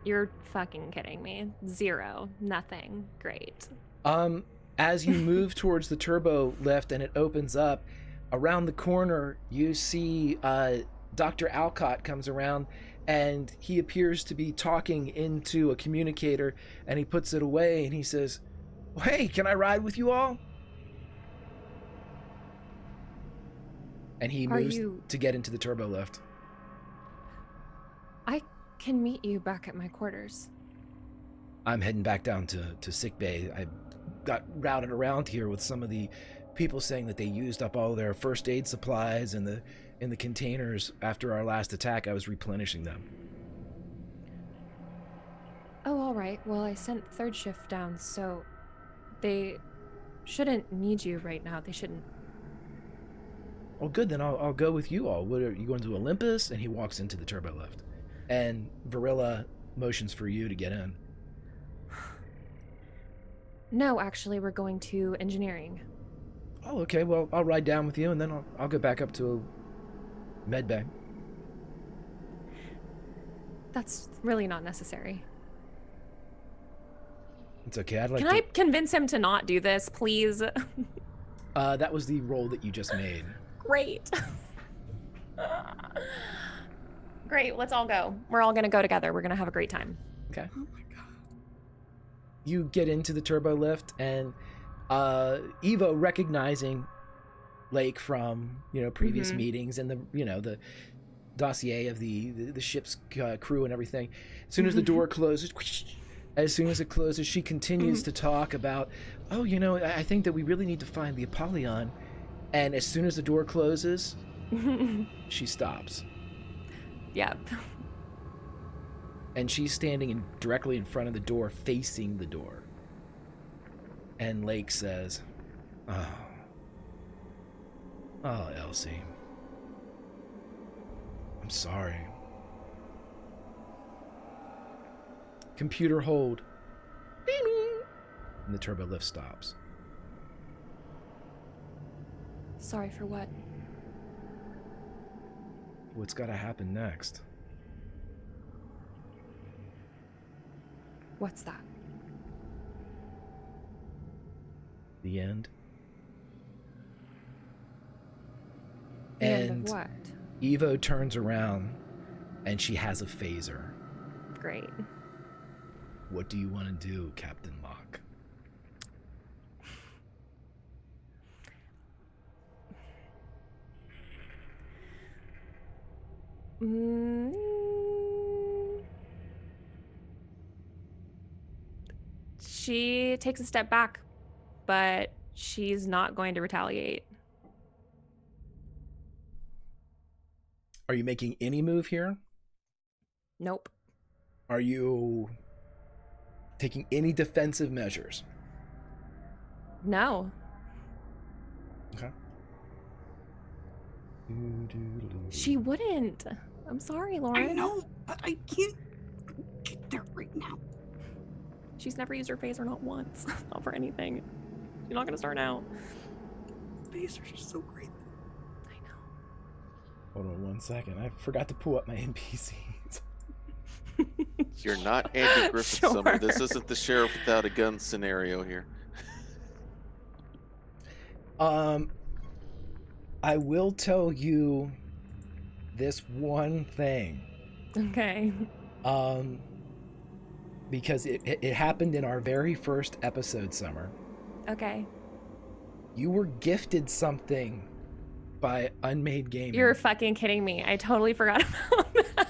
You're fucking kidding me. 0. Nothing. Great. As you move towards the turbo lift and it opens up, around the corner you see Dr. Alcott comes around, and he appears to be talking into a communicator, and he puts it away and he says, "Hey, can I ride with you all?" And he moves to get into the turbo lift. I can meet you back at my quarters. I'm heading back down to sick bay. I got routed around here with some of the people saying that they used up all their first aid supplies in the containers after our last attack. I was replenishing them. Oh, all right. Well, I sent third shift down, so they shouldn't need you right now. They shouldn't. Oh, good. Then I'll go with you all. What are you going to Olympus? And he walks into the turbo lift, and Varilla motions for you to get in. No, actually, we're going to engineering. Oh, okay. Well, I'll ride down with you, and then I'll go back up to a med bay. That's really not necessary. It's okay. Can I convince him to not do this, please? That was the roll that you just made. Great. Great. Let's all go. We're all going to go together. We're going to have a great time. Okay. Oh my god. You get into the turbo lift, and Evo, recognizing Lake from previous meetings and the dossier of the ship's crew and everything. As soon as the door closes, as soon as it closes, she continues to talk about, I think that we really need to find the Apollyon. And as soon as the door closes, she stops. Yep. And she's standing directly in front of the door, facing the door. And Lake says, Oh, Elsie. I'm sorry. Computer hold. And the turbo lift stops. Sorry for what? What's got to happen next? What's that? The end. The end of what? Evo turns around and she has a phaser. Great. What do you want to do, Captain Locke? She takes a step back, but she's not going to retaliate. Are you making any move here? Nope. Are you taking any defensive measures? No. Okay. She wouldn't. I'm sorry, Lauren. I know, but I can't get there right now. She's never used her phaser, not once. Not for anything. She's not gonna start now. Phasers are so great. I know. Hold on 1 second. I forgot to pull up my NPCs. You're not Andy Griffith Sure. Summer. This isn't the sheriff without a gun scenario here. I will tell you this one thing. Okay. Because it happened in our very first episode, Summer. Okay. You were gifted something by Unmade Gaming. You're fucking kidding me. I totally forgot about that.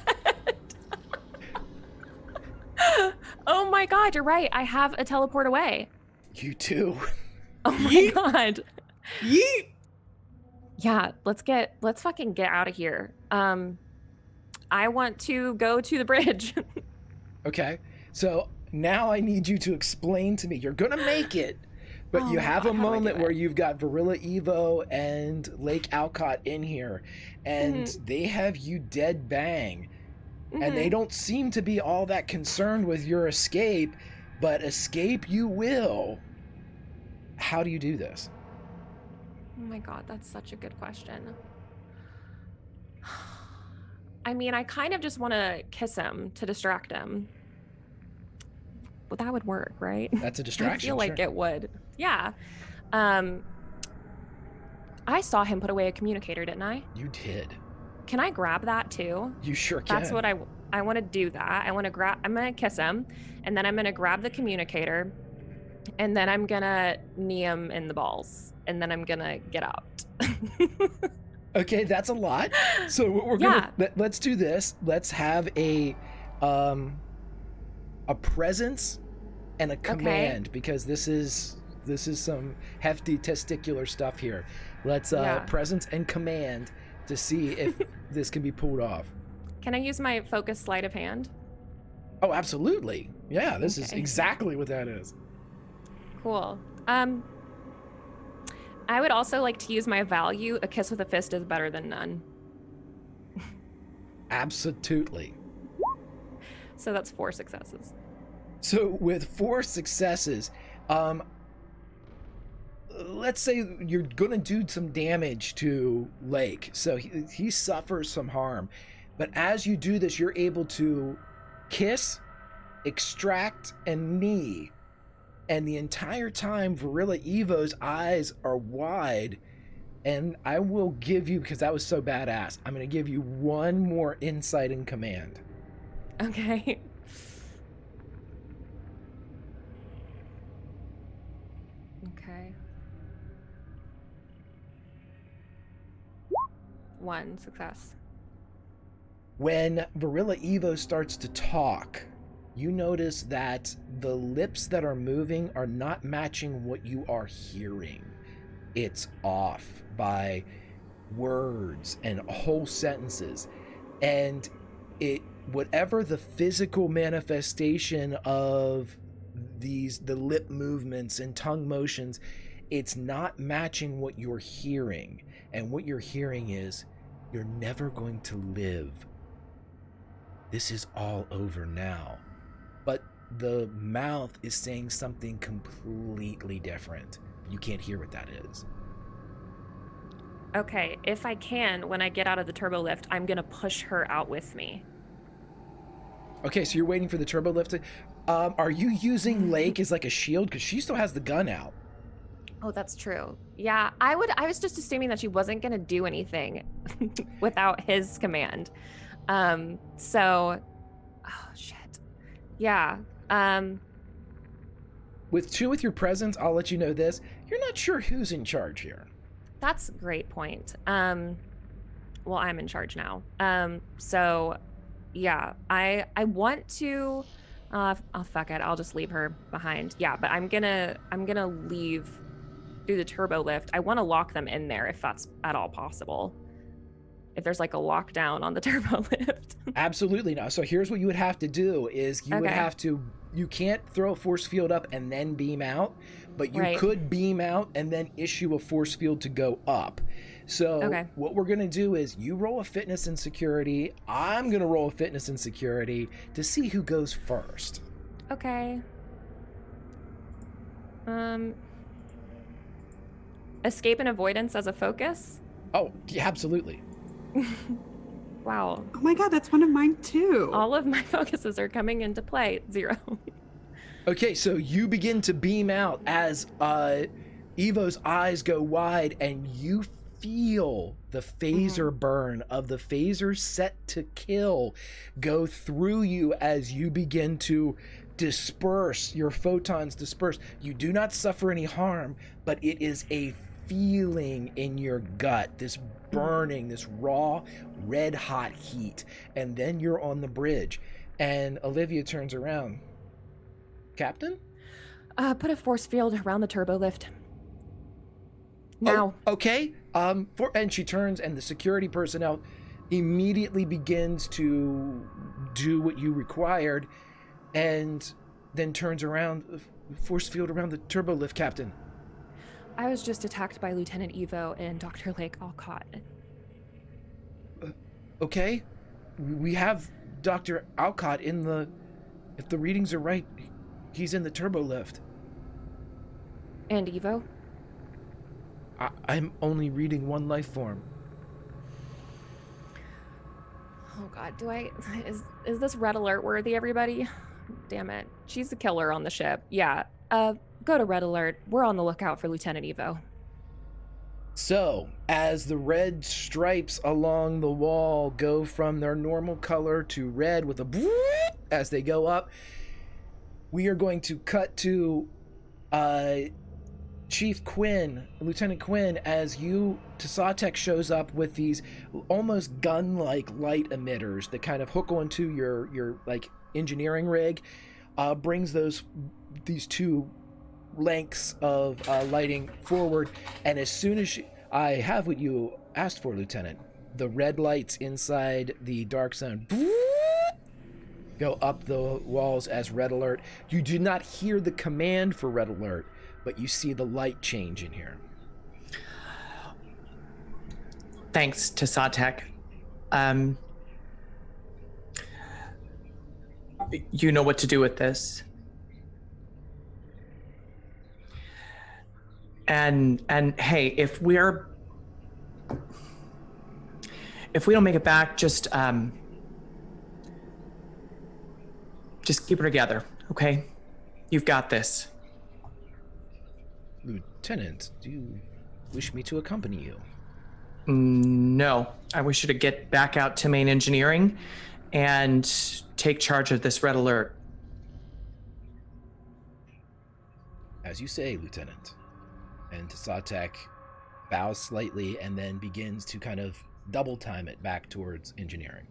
Oh my god, you're right. I have a teleport away. You too. Oh my Yeet. god. Yeet! Yeah, let's fucking get out of here. I want to go to the bridge. Okay. So now I need you to explain to me. You're gonna make it, but Oh you my have God, a how do I do moment where it? you've got Varilla Evo and Lake Alcott in here, and they have you dead bang. And they don't seem to be all that concerned with your escape, but escape you will. How do you do this? Oh my god, that's such a good question. I mean, I kind of just want to kiss him to distract him. Well, that would work, right? That's a I distraction. feel like sure. it would. Yeah. I saw him put away a communicator, didn't I? You did. Can I grab that too? You sure can. That's what I want to do that. I'm going to kiss him, and then I'm going to grab the communicator, and then I'm going to knee him in the balls, and then I'm going to get out. Okay, that's a lot. So what we're gonna let's do this. Let's have a presence and a command, because this is some hefty testicular stuff here. Let's presence and command to see if this can be pulled off. Can I use my focus sleight of hand? Oh, absolutely. Yeah, this is Okay. exactly what that is. Cool. I would also like to use my value. A kiss with a fist is better than none. Absolutely. So that's 4 successes. So with 4 successes, let's say you're gonna do some damage to Lake, so he suffers some harm. But as you do this, you're able to kiss, extract, and knee. And the entire time, Varilla Evo's eyes are wide. And I will give you, because that was so badass, I'm going to give you 1 more insight and command. Okay. Okay. 1 success. When Varilla Evo starts to talk, you notice that the lips that are moving are not matching what you are hearing. It's off by words and whole sentences. And whatever the physical manifestation of the lip movements and tongue motions, it's not matching what you're hearing. And what you're hearing is, you're never going to live. This is all over now. But the mouth is saying something completely different. You can't hear what that is. Okay, if I can, when I get out of the turbo lift, I'm gonna push her out with me. Okay, so you're waiting for the turbo lift. Are you using Lake as like a shield? Because she still has the gun out. Oh, that's true. Yeah, I was just assuming that she wasn't gonna do anything without his command. So, oh shit. Yeah. With your presence, I'll let you know this. You're not sure who's in charge here. That's a great point. Well, I'm in charge now. So yeah, I want to oh fuck it, I'll just leave her behind. Yeah, but I'm gonna leave through the turbo lift. I want to lock them in there if that's at all possible. If there's like a lockdown on the turbo lift. Absolutely not. So here's what you would have to do is you would Okay. have to, you can't throw a force field up and then beam out, but you Right. could beam out and then issue a force field to go up. So Okay. what we're going to do is you roll a fitness and security. I'm going to roll a fitness and security to see who goes first. Okay. Escape and avoidance as a focus? Oh, yeah, absolutely. Wow. Oh my god, that's one of mine too. All of my focuses are coming into play. 0. Okay, so you begin to beam out as Evo's eyes go wide, and you feel the phaser burn of the phaser set to kill go through you as you begin to disperse. Your photons disperse. You do not suffer any harm, but it is a feeling in your gut, this burning, this raw, red hot heat. And then you're on the bridge, and Olivia turns around. Captain? Put a force field around the turbo lift. Now. Oh, okay. And she turns, and the security personnel immediately begins to do what you required, and then turns around, force field around the turbo lift, Captain. I was just attacked by Lieutenant Evo and Dr. Lake Alcott. Okay. We have Dr. Alcott in the, if the readings are right, he's in the turbo lift. And Evo? I'm only reading one life form. Oh god, is this red alert worthy, everybody? Damn it. She's the killer on the ship. Yeah. Go to red alert. We're on the lookout for Lieutenant Evo. So, as the red stripes along the wall go from their normal color to red with a as they go up, we are going to cut to Chief Quinn, Lieutenant Quinn, as Tasatek shows up with these almost gun-like light emitters that kind of hook onto your like engineering rig, brings these two lengths of lighting forward, and as soon as I have what you asked for, Lieutenant, the red lights inside the dark zone go up the walls as red alert. You do not hear the command for red alert, but you see the light change in here. Thanks to Satek. You know what to do with this. And hey, if we don't make it back, just keep it together, okay? You've got this. Lieutenant, do you wish me to accompany you? No, I wish you to get back out to main engineering and take charge of this red alert. As you say, Lieutenant. And Tasatek bows slightly and then begins to kind of double time it back towards engineering.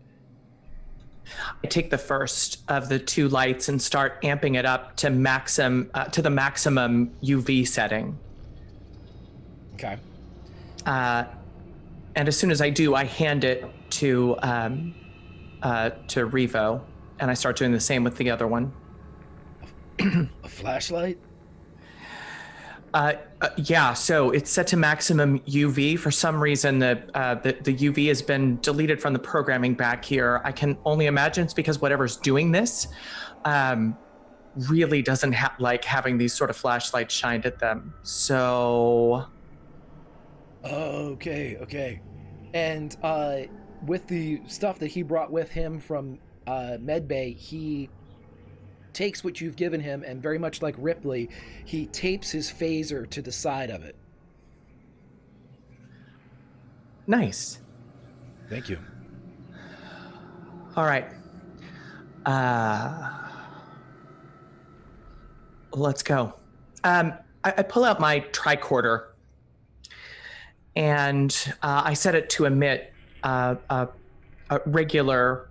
I take the first of the two lights and start amping it up to the maximum UV setting. Okay. And as soon as I do, I hand it to Revo, and I start doing the same with the other one. A flashlight? Yeah, so it's set to maximum UV. For some reason, the UV has been deleted from the programming back here. I can only imagine it's because whatever's doing this really doesn't like having these sort of flashlights shined at them. So... Okay. And with the stuff that he brought with him from Medbay, he takes what you've given him, and very much like Ripley, he tapes his phaser to the side of it. Nice. Thank you. All right. Let's go. I pull out my tricorder, and I set it to emit a regular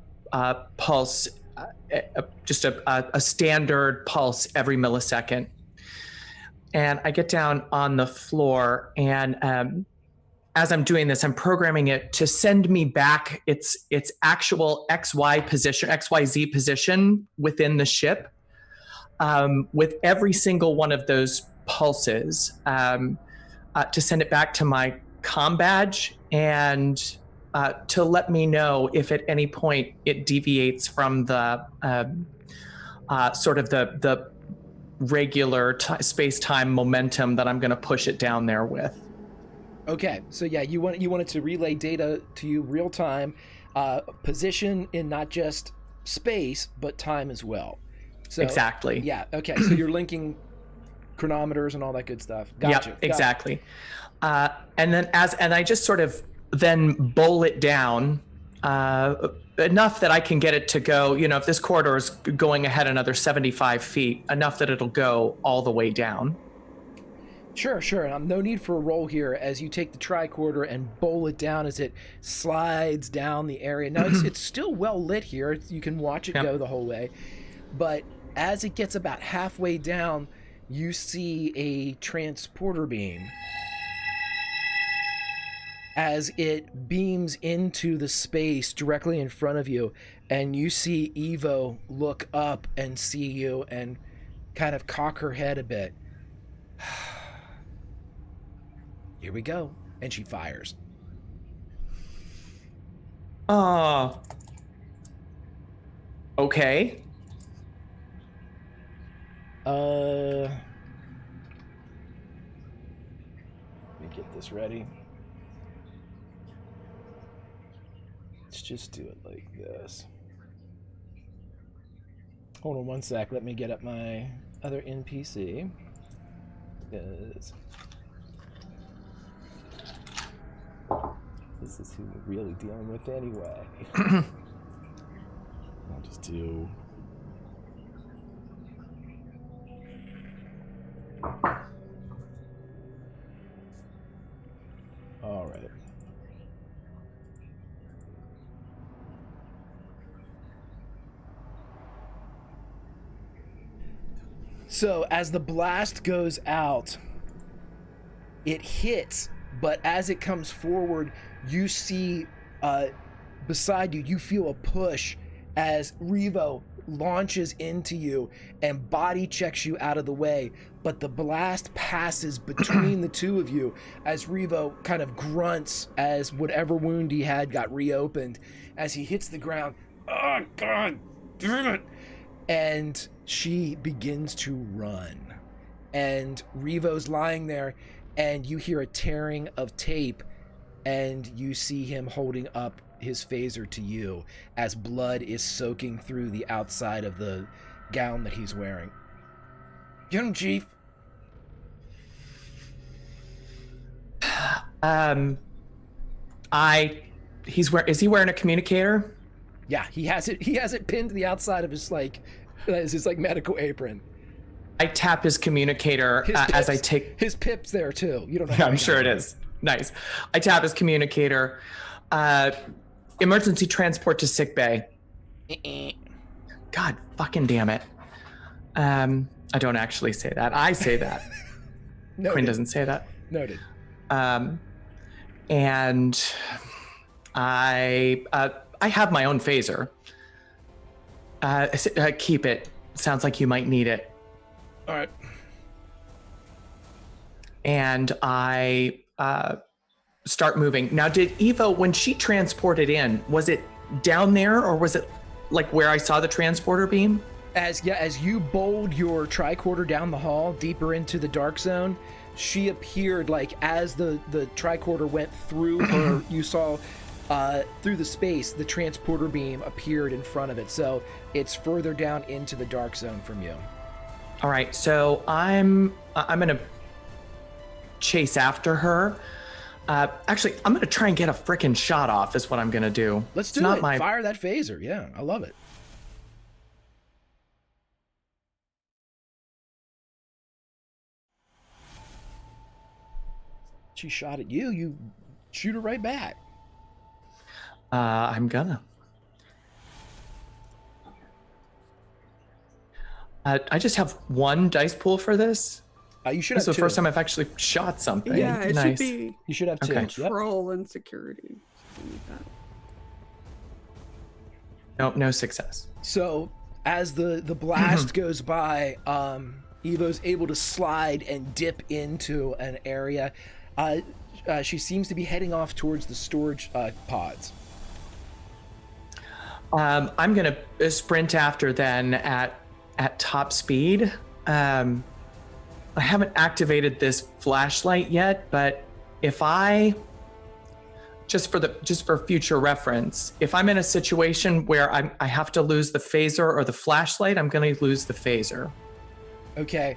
pulse, just a standard pulse every millisecond. and I get down on the floor, and as I'm doing this, I'm programming it to send me back its actual XYZ position within the ship, with every single one of those pulses, to send it back to my comm badge, and to let me know if at any point it deviates from the sort of the regular space-time momentum that I'm going to push it down there with. Okay, so yeah, you want it to relay data to you real time, position in not just space but time as well. So Exactly. yeah, okay, so you're linking chronometers and all that good stuff. Gotcha. Yep, exactly. And I just sort of then bowl it down enough that I can get it to go. If this corridor is going ahead another 75 feet, enough that it'll go all the way down. Sure. No need for a roll here as you take the tricorder and bowl it down as it slides down the area. Now, it's still well lit here. You can watch it go the whole way. But as it gets about halfway down, you see a transporter beam as it beams into the space directly in front of you. And you see Evo look up and see you and kind of cock her head a bit. Here we go. And she fires. Okay. Let me get this ready. Let's just do it like this. Hold on one sec. Let me get up my other NPC. Because this is who we're really dealing with anyway. I'll just do... All right. So as the blast goes out, it hits, but as it comes forward, you see beside you, you feel a push as Revo launches into you and body checks you out of the way, but the blast passes between the two of you as Revo kind of grunts as whatever wound he had got reopened as he hits the ground. Oh, God damn it! And she begins to run. And Revo's lying there, and you hear a tearing of tape, and you see him holding up his phaser to you as blood is soaking through the outside of the gown that he's wearing. Get him, Chief. Is he wearing a communicator? Yeah, he has it pinned to the outside of his medical apron. I tap his communicator as I take his pip's there too. You don't know. Yeah, I'm sure it is. Nice. I tap his communicator. Emergency transport to sick bay. God fucking damn it. I don't actually say that. I say that. Quinn doesn't say that. Noted. And I have my own phaser. Keep it. Sounds like you might need it. All right. And I start moving. Now, did Evo, when she transported in, was it down there or was it like where I saw the transporter beam? As you bowled your tricorder down the hall deeper into the dark zone, she appeared like as the tricorder went through her, you saw through the space, the transporter beam appeared in front of it. So it's further down into the dark zone from you. All right, so I'm gonna chase after her. Actually, I'm gonna try and get a frickin' shot off is what I'm gonna do. Let's do it. Fire that phaser. Yeah, I love it. She shot at you, you shoot her right back. I'm gonna. I just have one dice pool for this. You should This have is the two. first time I've actually shot something. Yeah, it Nice. should be You should have two. Okay. Yep. control and security. Something like that. Nope, no success. So as the blast goes by, Evo's able to slide and dip into an area. She seems to be heading off towards the storage pods. I'm gonna sprint after then at top speed. I haven't activated this flashlight yet, but if I just for future reference, if I'm in a situation where I have to lose the phaser or the flashlight, I'm gonna lose the phaser. Okay.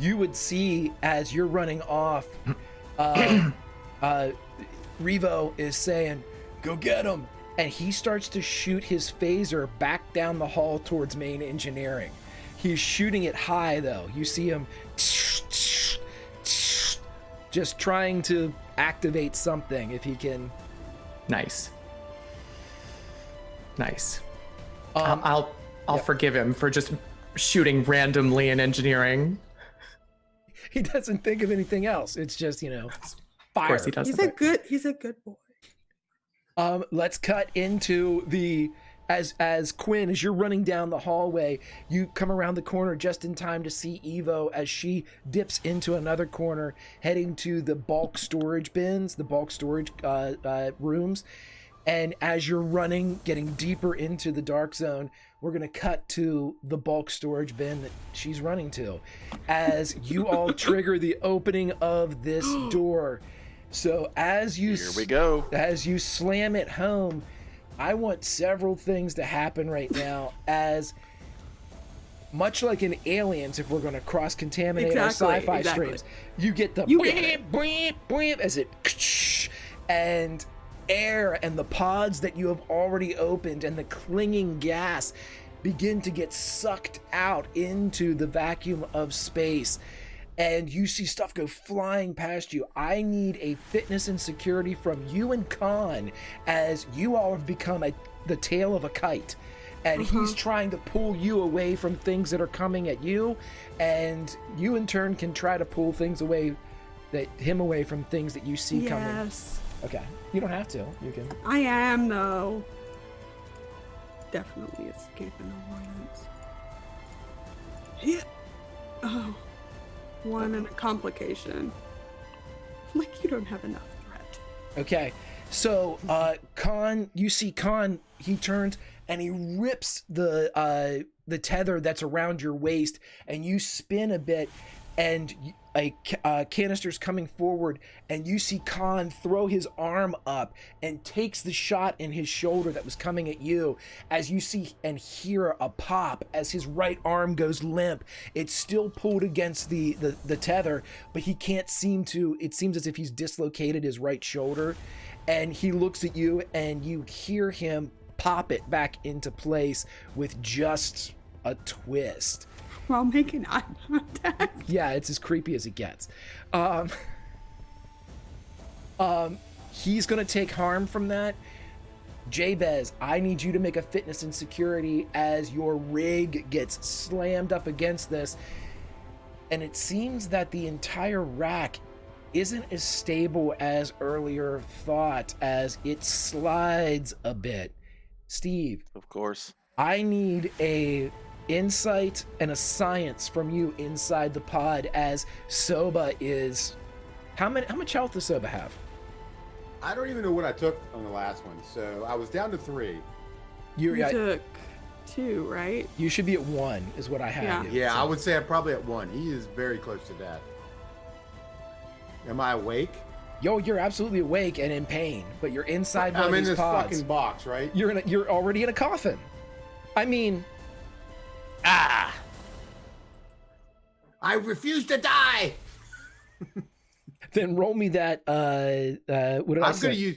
You would see as you're running off, Revo is saying, "Go get him." And he starts to shoot his phaser back down the hall towards main engineering. He's shooting it high though. You see him just trying to activate something if he can. Nice. Um, I'll yep. forgive him for just shooting randomly in engineering. He doesn't think of anything else. It's just, fire. Of course he doesn't. He's a good boy. Let's cut into as Quinn, as you're running down the hallway, you come around the corner just in time to see Evo as she dips into another corner, heading to the bulk storage bins, the bulk storage rooms. And as you're running, getting deeper into the dark zone, we're going to cut to the bulk storage bin that she's running to as you all trigger the opening of this door. So as you Here we go. As you slam it home, I want several things to happen right now, as much like in Aliens, if we're going to cross-contaminate our sci-fi streams, you get the bwamp as it, and air and the pods that you have already opened and the clinging gas begin to get sucked out into the vacuum of space. And you see stuff go flying past you. I need a fitness and security from you and Khan, as you all have become the tail of a kite. And he's trying to pull you away from things that are coming at you. And you in turn can try to pull things away, him away from things that you see coming. Yes. Okay. You don't have to. You can. I am, though. Definitely escaping avoidance. Yeah. Oh. One and a complication. Like you don't have enough threat. Okay, so Khan, you see Khan, he turns and he rips the tether that's around your waist, and you spin a bit, and a canister's coming forward, and you see Khan throw his arm up and takes the shot in his shoulder that was coming at you, as you see and hear a pop as his right arm goes limp. It's still pulled against the tether, but he can't seem to, it seems as if he's dislocated his right shoulder, and he looks at you and you hear him pop it back into place with just a twist. While making eye contact. Yeah, it's as creepy as it gets. He's gonna take harm from that. Jabez, I need you to make a fitness and security as your rig gets slammed up against this. And it seems that the entire rack isn't as stable as earlier thought, as it slides a bit. Steve. Of course. I need a insight and a science from you inside the pod, as Soba is... How much health does Soba have? I don't even know what I took on the last one, so I was down to 3. You took 2, right? You should be at 1, is what I have. Yeah, I would say I'm probably at 1. He is very close to death. Am I awake? Yo, you're absolutely awake and in pain, but you're inside one of these pods. I'm in this fucking box, right? You're already in a coffin. I mean... I refuse to die. Then roll me that. What did I say? I'm gonna use.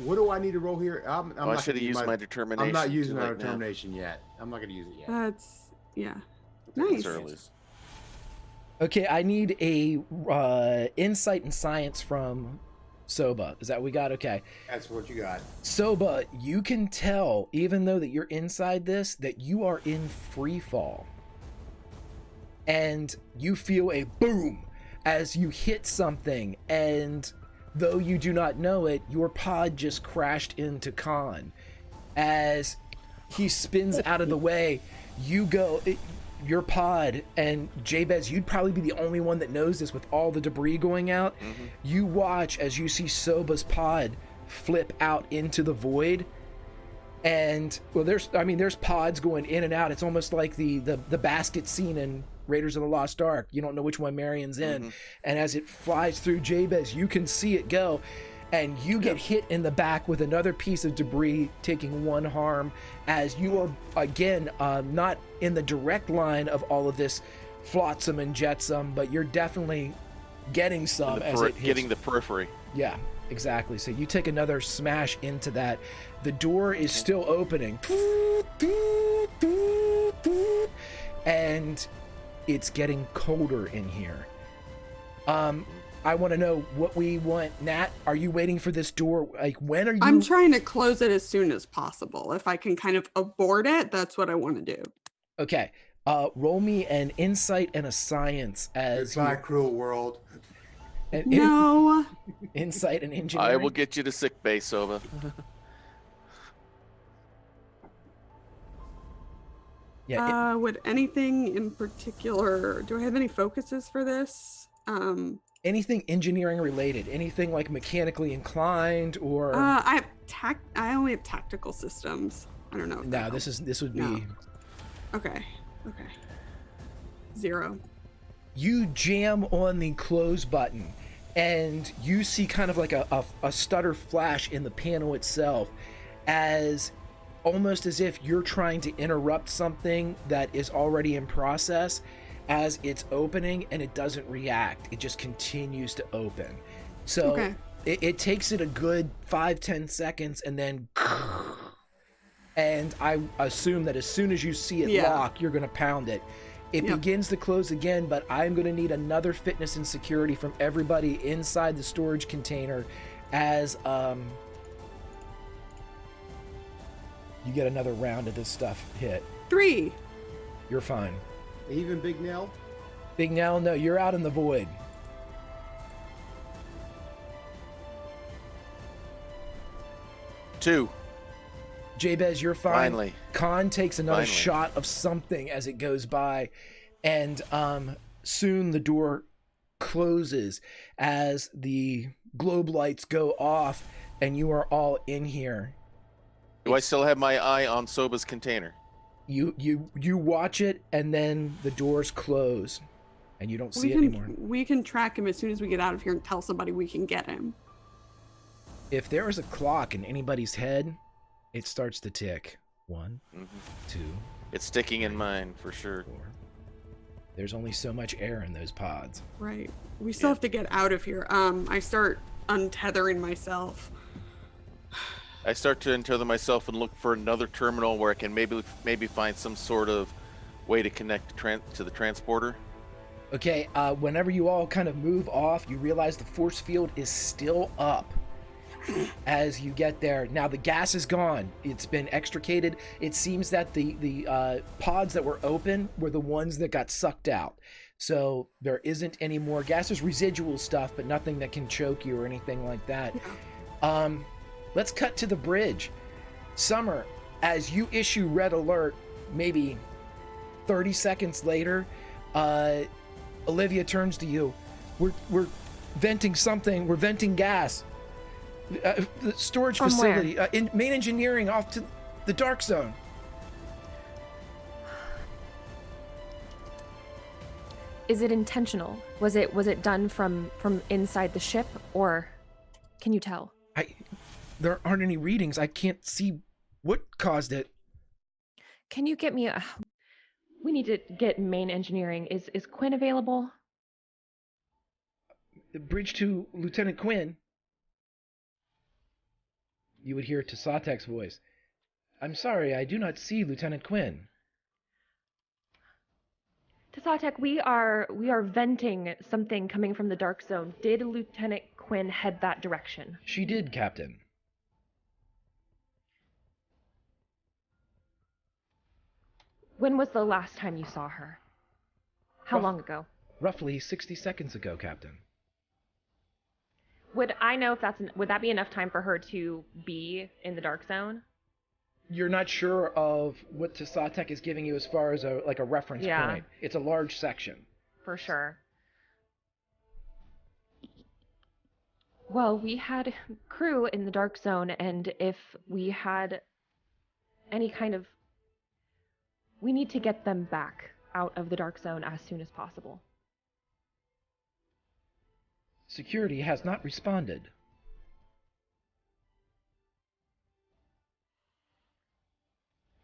What do I need to roll here? I should have used my determination. I'm not using my determination yet. I'm not gonna use it yet. That's yeah. Nice. Nice. Okay, I need a insight and science from Soba. Is that what we got? Okay. That's what you got. Soba, you can tell, even though that you're inside this, that you are in free fall. and you feel a boom as you hit something, and though you do not know it, your pod just crashed into Khan. As he spins out of the way, your pod, and Jabez, you'd probably be the only one that knows this with all the debris going out. You watch as you see Soba's pod flip out into the void. And well, there's pods going in and out. It's almost like the basket scene in Raiders of the Lost Ark. You don't know which one Marion's in. And as it flies through Jabez, you can see it go. And you get hit in the back with another piece of debris, taking 1 harm, as you are, again, not in the direct line of all of this flotsam and jetsam, but you're definitely getting some as it hits. Getting the periphery. Yeah, exactly. So you take another smash into that. The door is still opening. And it's getting colder in here. I want to know what we want. Nat, are you waiting for this door? Like, when are you? I'm trying to close it as soon as possible. If I can kind of abort it, that's what I want to do. Okay. Roll me an insight and a science as Goodbye, cruel world. No. Insight and engineering. I will get you to sick bay, Soba. Yeah. Would anything in particular? Do I have any focuses for this? Anything engineering related? Anything like mechanically inclined or? I only have tactical systems. I don't know. No, this would be. No. Okay. 0. You jam on the close button, and you see kind of like a stutter flash in the panel itself, as almost as if you're trying to interrupt something that is already in process. As it's opening, and it doesn't react, it just continues to open. So it takes it a good 5-10 seconds, and then and I assume that as soon as you see it lock, you're gonna pound it. It begins to close again, but I'm gonna need another fitness and security from everybody inside the storage container as you get another round of this stuff hit. 3. You're fine. Even Big Nell? Big Nell, no, you're out in the void. Two. Jabez, you're fine. Finally. Khan takes another shot of something as it goes by, and soon the door closes as the globe lights go off, and you are all in here. Do I still have my eye on Soba's container? You watch it, and then the doors close, and you don't see it anymore. We can track him as soon as we get out of here and tell somebody we can get him. If there is a clock in anybody's head, it starts to tick. 1, 2. It's sticking in mine for sure. 4. There's only so much air in those pods. Right. We still have to get out of here. I start untethering myself. I start to untether myself and look for another terminal where I can maybe find some sort of way to connect to the transporter. Okay, whenever you all kind of move off, you realize the force field is still up as you get there. Now the gas is gone. It's been extricated. It seems that the pods that were open were the ones that got sucked out. So there isn't any more gas. There's residual stuff, but nothing that can choke you or anything like that. Let's cut to the bridge. Summer, as you issue red alert, maybe 30 seconds later, Olivia turns to you. We're venting something. We're venting gas. The storage From facility, main engineering off to the dark zone. Is it intentional? Was it done from inside the ship, or can you tell? There aren't any readings. I can't see what caused it. Can you get me we need to get main engineering. Is Quinn available? The bridge to Lieutenant Quinn. You would hear Tasatek's voice. I'm sorry, I do not see Lieutenant Quinn. Tasatek, we are venting something coming from the dark zone. Did Lieutenant Quinn head that direction? She did, Captain. When was the last time you saw her? How long ago? Roughly 60 seconds ago, Captain. Would I know if would that be enough time for her to be in the dark zone? You're not sure of what Tasatek is giving you as far as a reference point. It's a large section. For sure. Well, we had crew in the dark zone, and if we had any kind of... We need to get them back out of the dark zone as soon as possible. Security has not responded.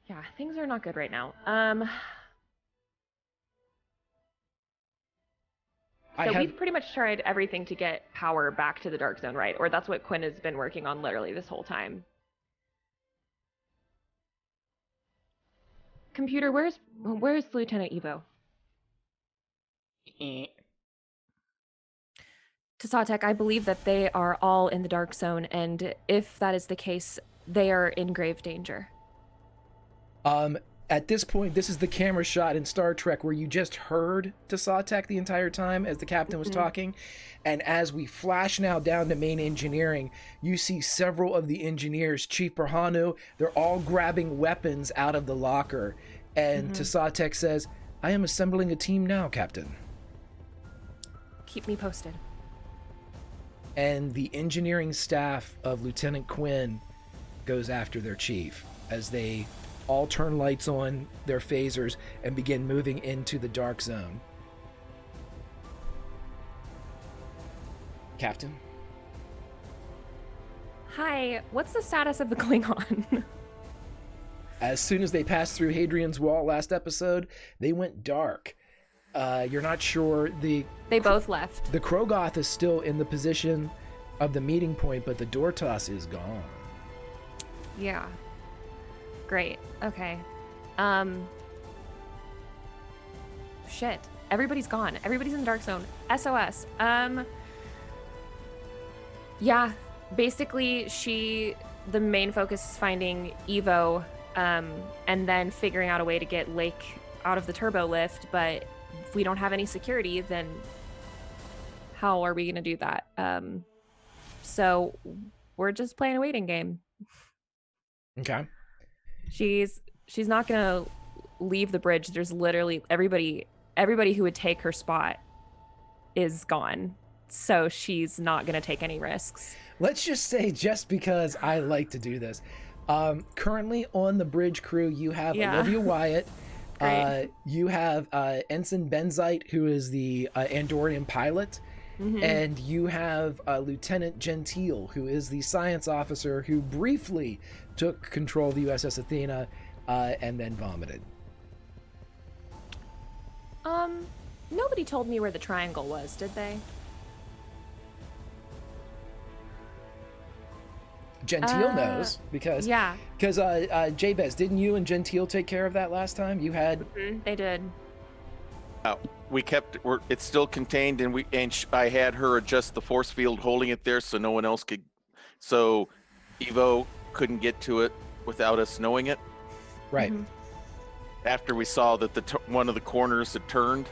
Yeah, things are not good right now. So we've pretty much tried everything to get power back to the dark zone, right? Or that's what Quinn has been working on literally this whole time. Computer, where's Lieutenant Evo? Tasatek, I believe that they are all in the dark zone, and if that is the case, they are in grave danger. At this point, this is the camera shot in Star Trek where you just heard Tasatek the entire time as the captain was talking. And as we flash now down to main engineering, you see several of the engineers, Chief Berhanu, they're all grabbing weapons out of the locker. And Tasatek says, I am assembling a team now, Captain. Keep me posted. And the engineering staff of Lieutenant Quinn goes after their chief as they all turn lights on their phasers and begin moving into the dark zone. Captain? Hi, what's the status of the Klingon? As soon as they passed through Hadrian's Wall last episode, they went dark. You're not sure. They both left. The Krogoth is still in the position of the meeting point, but the Dortos is gone. Yeah. Great. Okay. Shit. Everybody's gone. Everybody's in the dark zone. SOS. Yeah. Basically, the main focus is finding Evo, and then figuring out a way to get Lake out of the turbo lift, but if we don't have any security, then how are we going to do that? So we're just playing a waiting game. Okay. She's not going to leave the bridge. There's literally everybody who would take her spot is gone. So she's not going to take any risks. Let's just say, just because I like to do this, currently on the bridge crew, you have Olivia Wyatt. You have Ensign Benzite, who is the Andorian pilot. And you have Lieutenant Gentile, who is the science officer who briefly took control of the USS Athena and then vomited. Nobody told me where the triangle was, did they? Gentile knows because Jabez, didn't you and Gentile take care of that last time? You had they did. We it's still contained, and I had her adjust the force field holding it there so no one else could, so Evo couldn't get to it without us knowing it. Right. After we saw that one of the corners had turned,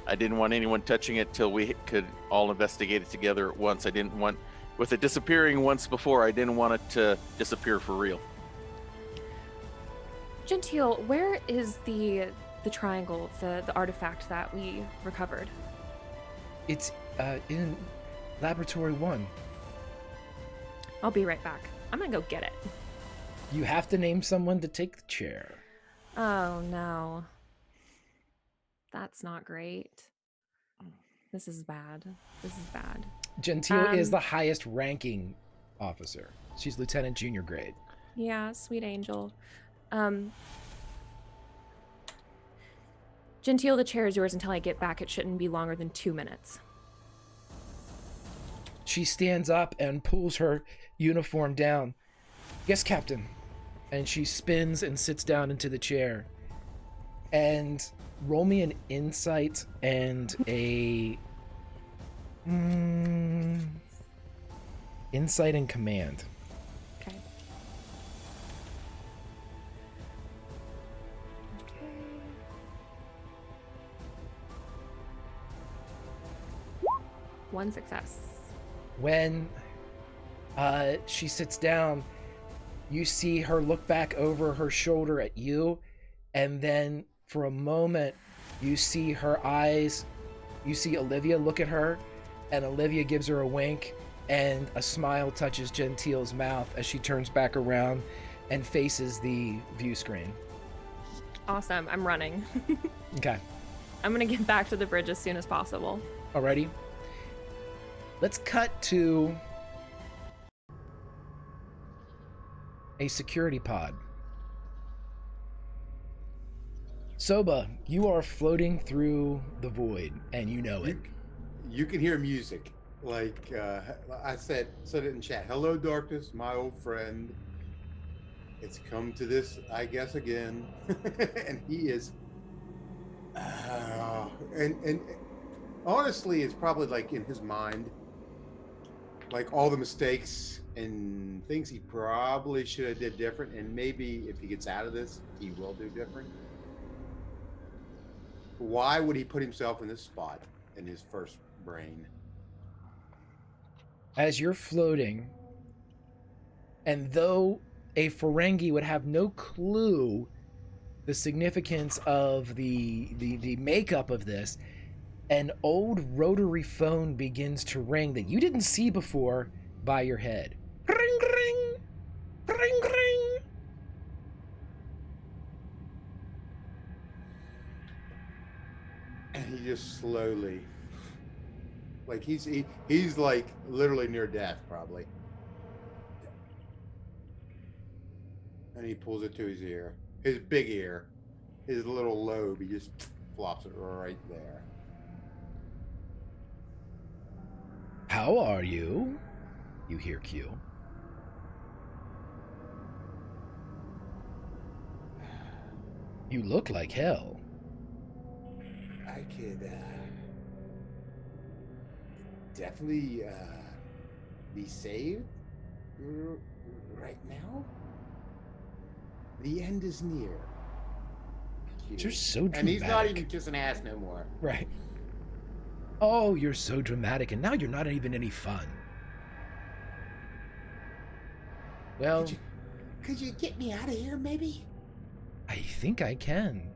I didn't want anyone touching it till we could all investigate it together at once. I didn't want, with it disappearing once before, I didn't want it to disappear for real. Gentile, where is the triangle, the artifact that we recovered? It's in Laboratory 1. I'll be right back. I'm gonna go get it. You have to name someone to take the chair. Oh no. That's not great. This is bad. Gentile is the highest ranking officer. She's Lieutenant Junior grade. Yeah, sweet angel. Gentile, the chair is yours until I get back. It shouldn't be longer than 2 minutes. She stands up and pulls her uniform down. Yes, Captain. And she spins and sits down into the chair. And roll me an insight and a... insight and command. Okay. 1 success. When she sits down, you see her look back over her shoulder at you, and then for a moment, you see her eyes, you see Olivia look at her, and Olivia gives her a wink, and a smile touches Gentile's mouth as she turns back around and faces the view screen. Awesome. I'm running. Okay. I'm going to get back to the bridge as soon as possible. Alrighty. Let's cut to a security pod. Soba, you are floating through the void, and you know it. You can hear music. Like I said it in chat. Hello, darkness, my old friend. It's come to this, I guess, again. And he is... and honestly, it's probably like in his mind, like all the mistakes and things he probably should have did different, and maybe if he gets out of this, he will do different. Why would he put himself in this spot in his first brain? As you're floating, and though a Ferengi would have no clue the significance of the makeup of this, an old rotary phone begins to ring that you didn't see before by your head. Ring, ring, ring, ring. And he just slowly, like he's like literally near death probably, and he pulls it to his ear, his big ear, his little lobe. He just flops it right there. How are you? You hear Q. You look like hell. I could definitely be saved right now. The end is near. You're so dramatic. And he's not even kissing ass no more. Right. Oh, you're so dramatic, and now you're not even any fun. Well, Could you get me out of here, maybe? I think I can.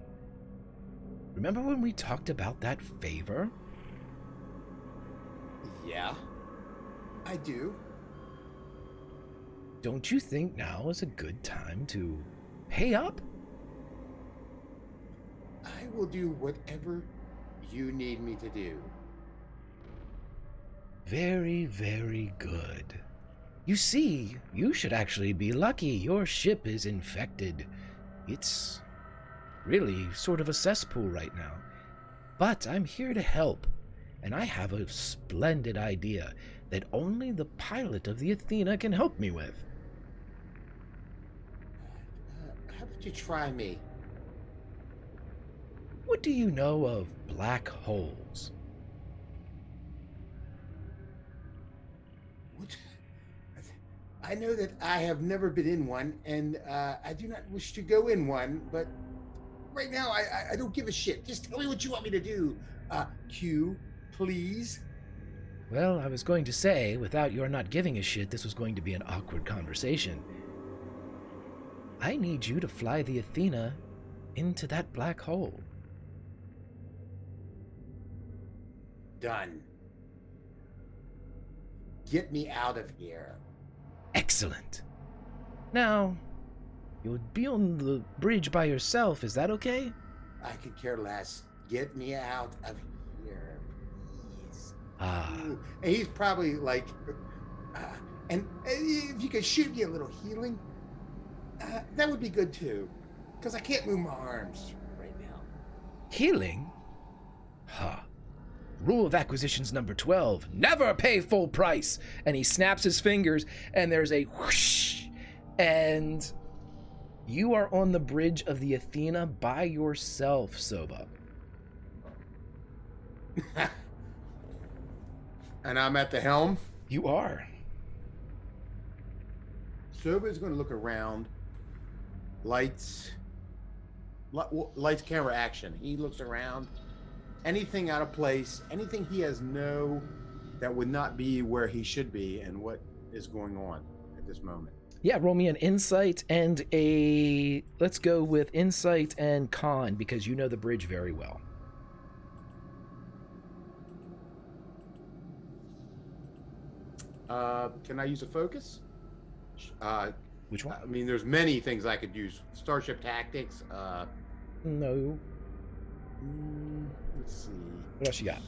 Remember when we talked about that favor? Yeah, I do. Don't you think now is a good time to pay up? I will do whatever you need me to do. Very, very good. You see, you should actually be lucky. Your ship is infected. It's really sort of a cesspool right now. But I'm here to help, and I have a splendid idea that only the pilot of the Athena can help me with. How about you try me? What do you know of black holes? What? I know that I have never been in one, and I do not wish to go in one, but right now I don't give a shit. Just tell me what you want me to do. Q, please. Well, I was going to say, without your not giving a shit, this was going to be an awkward conversation. I need you to fly the Athena into that black hole. Done. Get me out of here. Excellent. Now, you'll be on the bridge by yourself, is that okay? I could care less. Get me out of here, please. Ooh, and he's probably like, and if you could shoot me a little healing, that would be good too, because I can't move my arms right now. Healing? Huh. Rule of acquisitions number 12, never pay full price. And he snaps his fingers, and there's a whoosh, and you are on the bridge of the Athena by yourself, Soba. And I'm at the helm? You are. Soba's going to look around. Lights, camera, action. He looks around. Anything out of place, anything he has no that would not be where he should be and what is going on at this moment. Yeah, roll me an insight and let's go with insight and con, because you know the bridge very well. Can I use a focus? Which one? I mean, there's many things I could use. Starship tactics. No. Let's see. What else you got?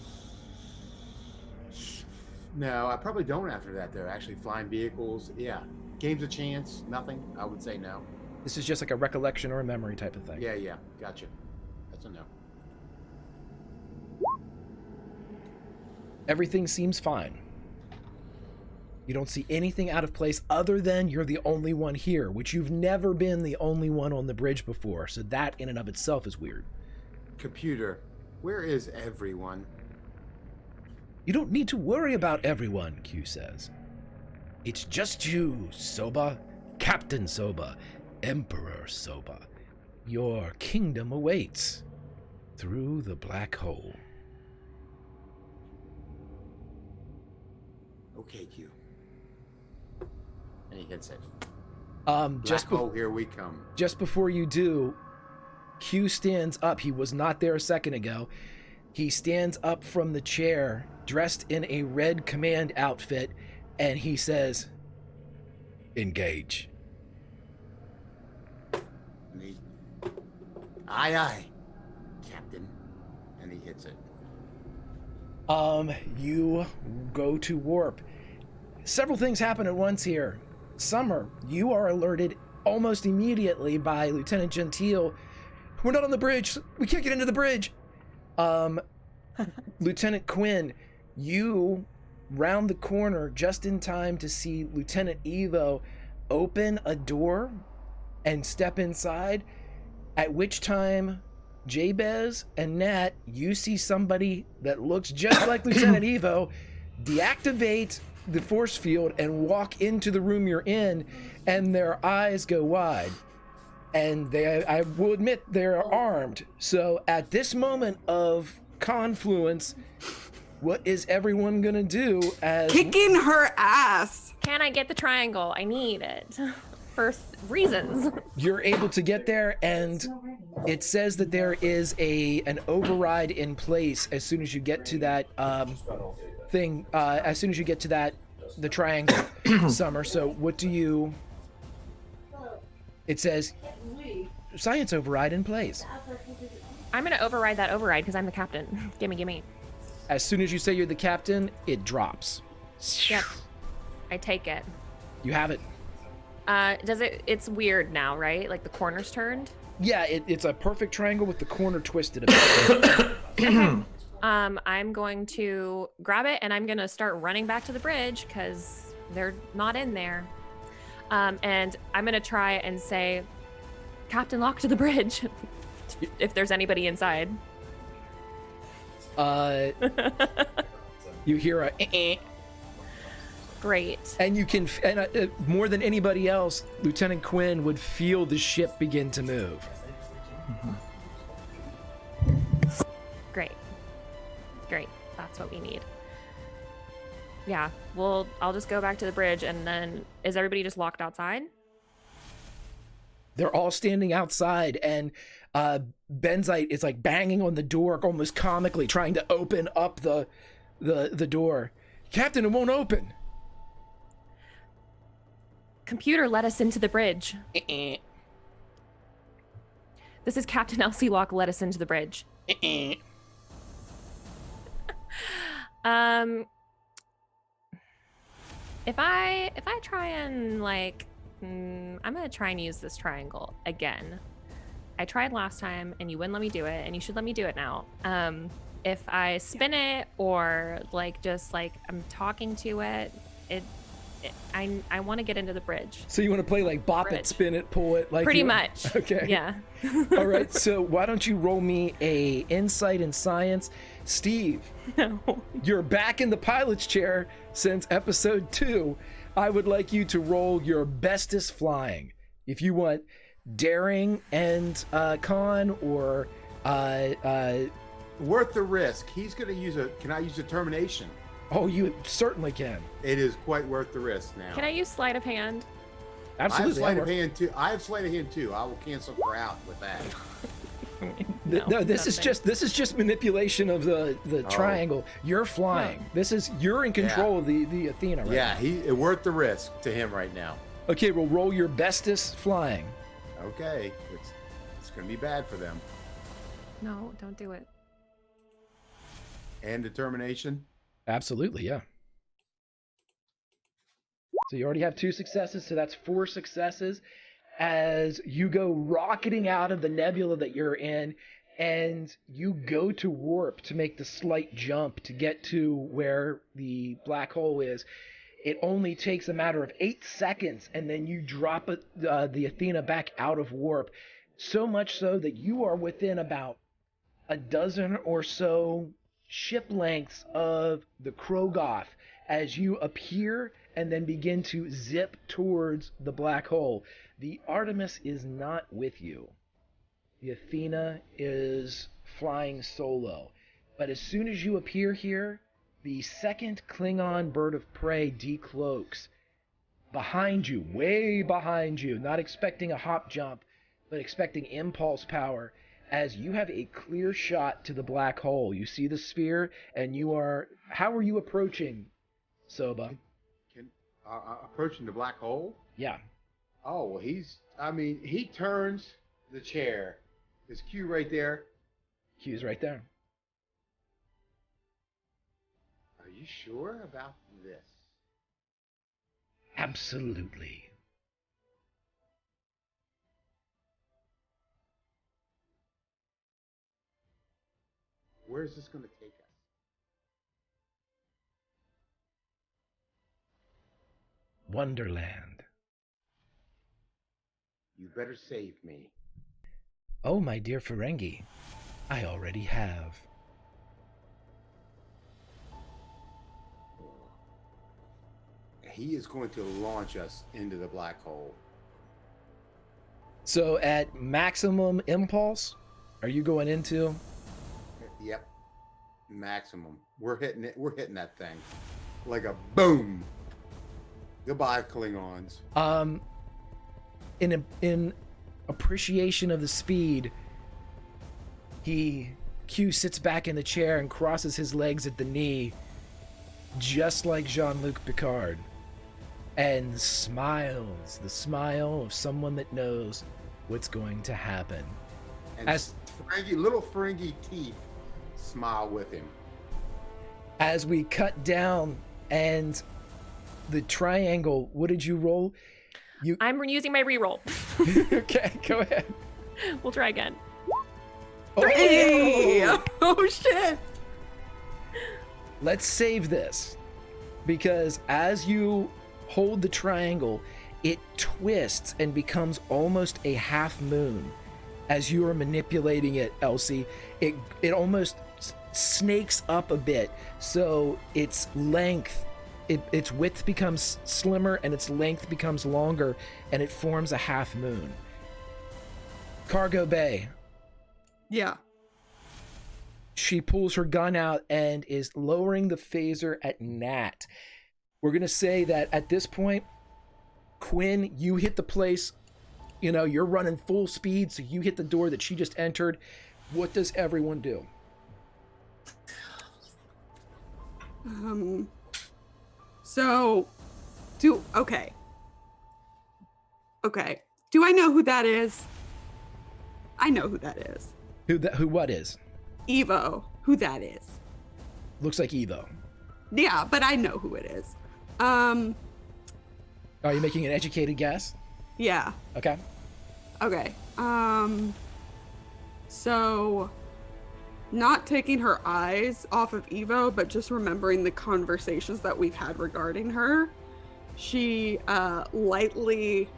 No, I probably don't after that, though. Actually, flying vehicles. Yeah. Games of chance. Nothing. I would say no. This is just like a recollection or a memory type of thing. Yeah. Gotcha. That's a no. Everything seems fine. You don't see anything out of place other than you're the only one here, which you've never been the only one on the bridge before, so that in and of itself is weird. Computer, where is everyone? You don't need to worry about everyone, Q says. It's just you, Soba, Captain Soba, Emperor Soba. Your kingdom awaits through the black hole. Okay, Q. And he hits it. Here we come. Just before you do, Q stands up. He was not there a second ago. He stands up from the chair, dressed in a red command outfit, and he says, "Engage." And he, aye, Captain. And he hits it. You go to warp. Several things happen at once here. Summer, you are alerted almost immediately by Lieutenant Gentile. We're not on the bridge. We can't get into the bridge. Lieutenant Quinn, you round the corner just in time to see Lieutenant Evo open a door and step inside, at which time Jabez and Nat, you see somebody that looks just like Lieutenant Evo deactivate the force field and walk into the room you're in, and their eyes go wide. And I will admit, they're armed. So at this moment of confluence, what is everyone gonna do as... Kicking her ass. Can I get the triangle? I need it for reasons. You're able to get there, and it says that there is an override in place as soon as you get to that thing. As soon as you get to the triangle, Summer. So what do you? It says science override in place. I'm gonna override that override because I'm the captain. Gimme. As soon as you say you're the captain, it drops. Yep. I take it. You have it. It's weird now, right? Like the corner's turned? Yeah, it's a perfect triangle with the corner twisted a bit. Okay. I'm going to grab it and I'm going to start running back to the bridge because they're not in there. And I'm going to try and say, Captain, lock to the bridge, if there's anybody inside. You hear a Great. And you can, more than anybody else, Lieutenant Quinn would feel the ship begin to move. Great. That's what we need. Yeah, I'll just go back to the bridge, and then is everybody just locked outside? They're all standing outside, and Benzite is like banging on the door, almost comically, trying to open up the door. Captain, it won't open. Computer, let us into the bridge. This is Captain Elsie Locke. Let us into the bridge. If I try and I'm gonna try and use this triangle again. I tried last time and you wouldn't let me do it, and you should let me do it now. If I spin it or I'm talking to it, I want to get into the bridge. So you want to play like bop it, spin it, pull it, like pretty much. Okay. Yeah. All right. So why don't you roll me a insight in science, Steve? No. You're back in the pilot's chair since episode 2. I would like you to roll your bestest flying. If you want daring and con or worth the risk. He's going to use can I use determination? Oh, you certainly can. It is quite worth the risk now. Can I use sleight of hand? Absolutely. I have sleight of hand too. I have sleight of hand too. I will cancel her out with that. No, this is just manipulation of the triangle. You're flying. You're in control of the Athena right now. It's worth the risk to him right now. Okay, well, roll your bestest flying. Okay, it's gonna be bad for them. No, don't do it. And determination. Absolutely, yeah. So you already have 2 successes, so that's 4 successes as you go rocketing out of the nebula that you're in, and you go to warp to make the slight jump to get to where the black hole is. It only takes a matter of 8 seconds, and then you drop the Athena back out of warp, so much so that you are within about a dozen or so ship lengths of the Krogoth as you appear and then begin to zip towards the black hole. The Artemis is not with you. The Athena is flying solo. But as soon as you appear here, the second Klingon bird of prey decloaks. Behind you, way behind you, not expecting a hop jump, but expecting impulse power, as you have a clear shot to the black hole. You see the sphere, and how are you approaching, Soba? Approaching the black hole? Yeah. Oh, well, he turns the chair. There's Q right there. Q's right there. Are you sure about this? Absolutely. Where is this going to take us? Wonderland. You better save me. Oh, my dear Ferengi, I already have. He is going to launch us into the black hole. So at maximum impulse, are you going into? Yep. Maximum. We're hitting it. We're hitting that thing. Like a boom. Goodbye, Klingons. In appreciation of the speed, Q sits back in the chair and crosses his legs at the knee, just like Jean-Luc Picard, and smiles, the smile of someone that knows what's going to happen. And little Ferengi teeth smile with him. As we cut down and the triangle, what did you roll? I'm using my reroll. Okay, go ahead. We'll try again. Hey! Oh shit! Let's save this, because as you hold the triangle, it twists and becomes almost a half moon. As you are manipulating it, Elsie, it almost snakes up a bit, so its length, its width becomes slimmer and its length becomes longer, and it forms a half moon. Cargo Bay. Yeah. She pulls her gun out and is lowering the phaser at Nat. We're going to say that at this point, Quinn, you hit the place, you're running full speed, so you hit the door that she just entered. What does everyone do? Okay. Do I know who that is? I know who that is. Who what is? Evo. Who that is. Looks like Evo. Yeah, but I know who it is. Are you making an educated guess? Yeah. Okay. Okay. So not taking her eyes off of Evo, but just remembering the conversations that we've had regarding her, she lightly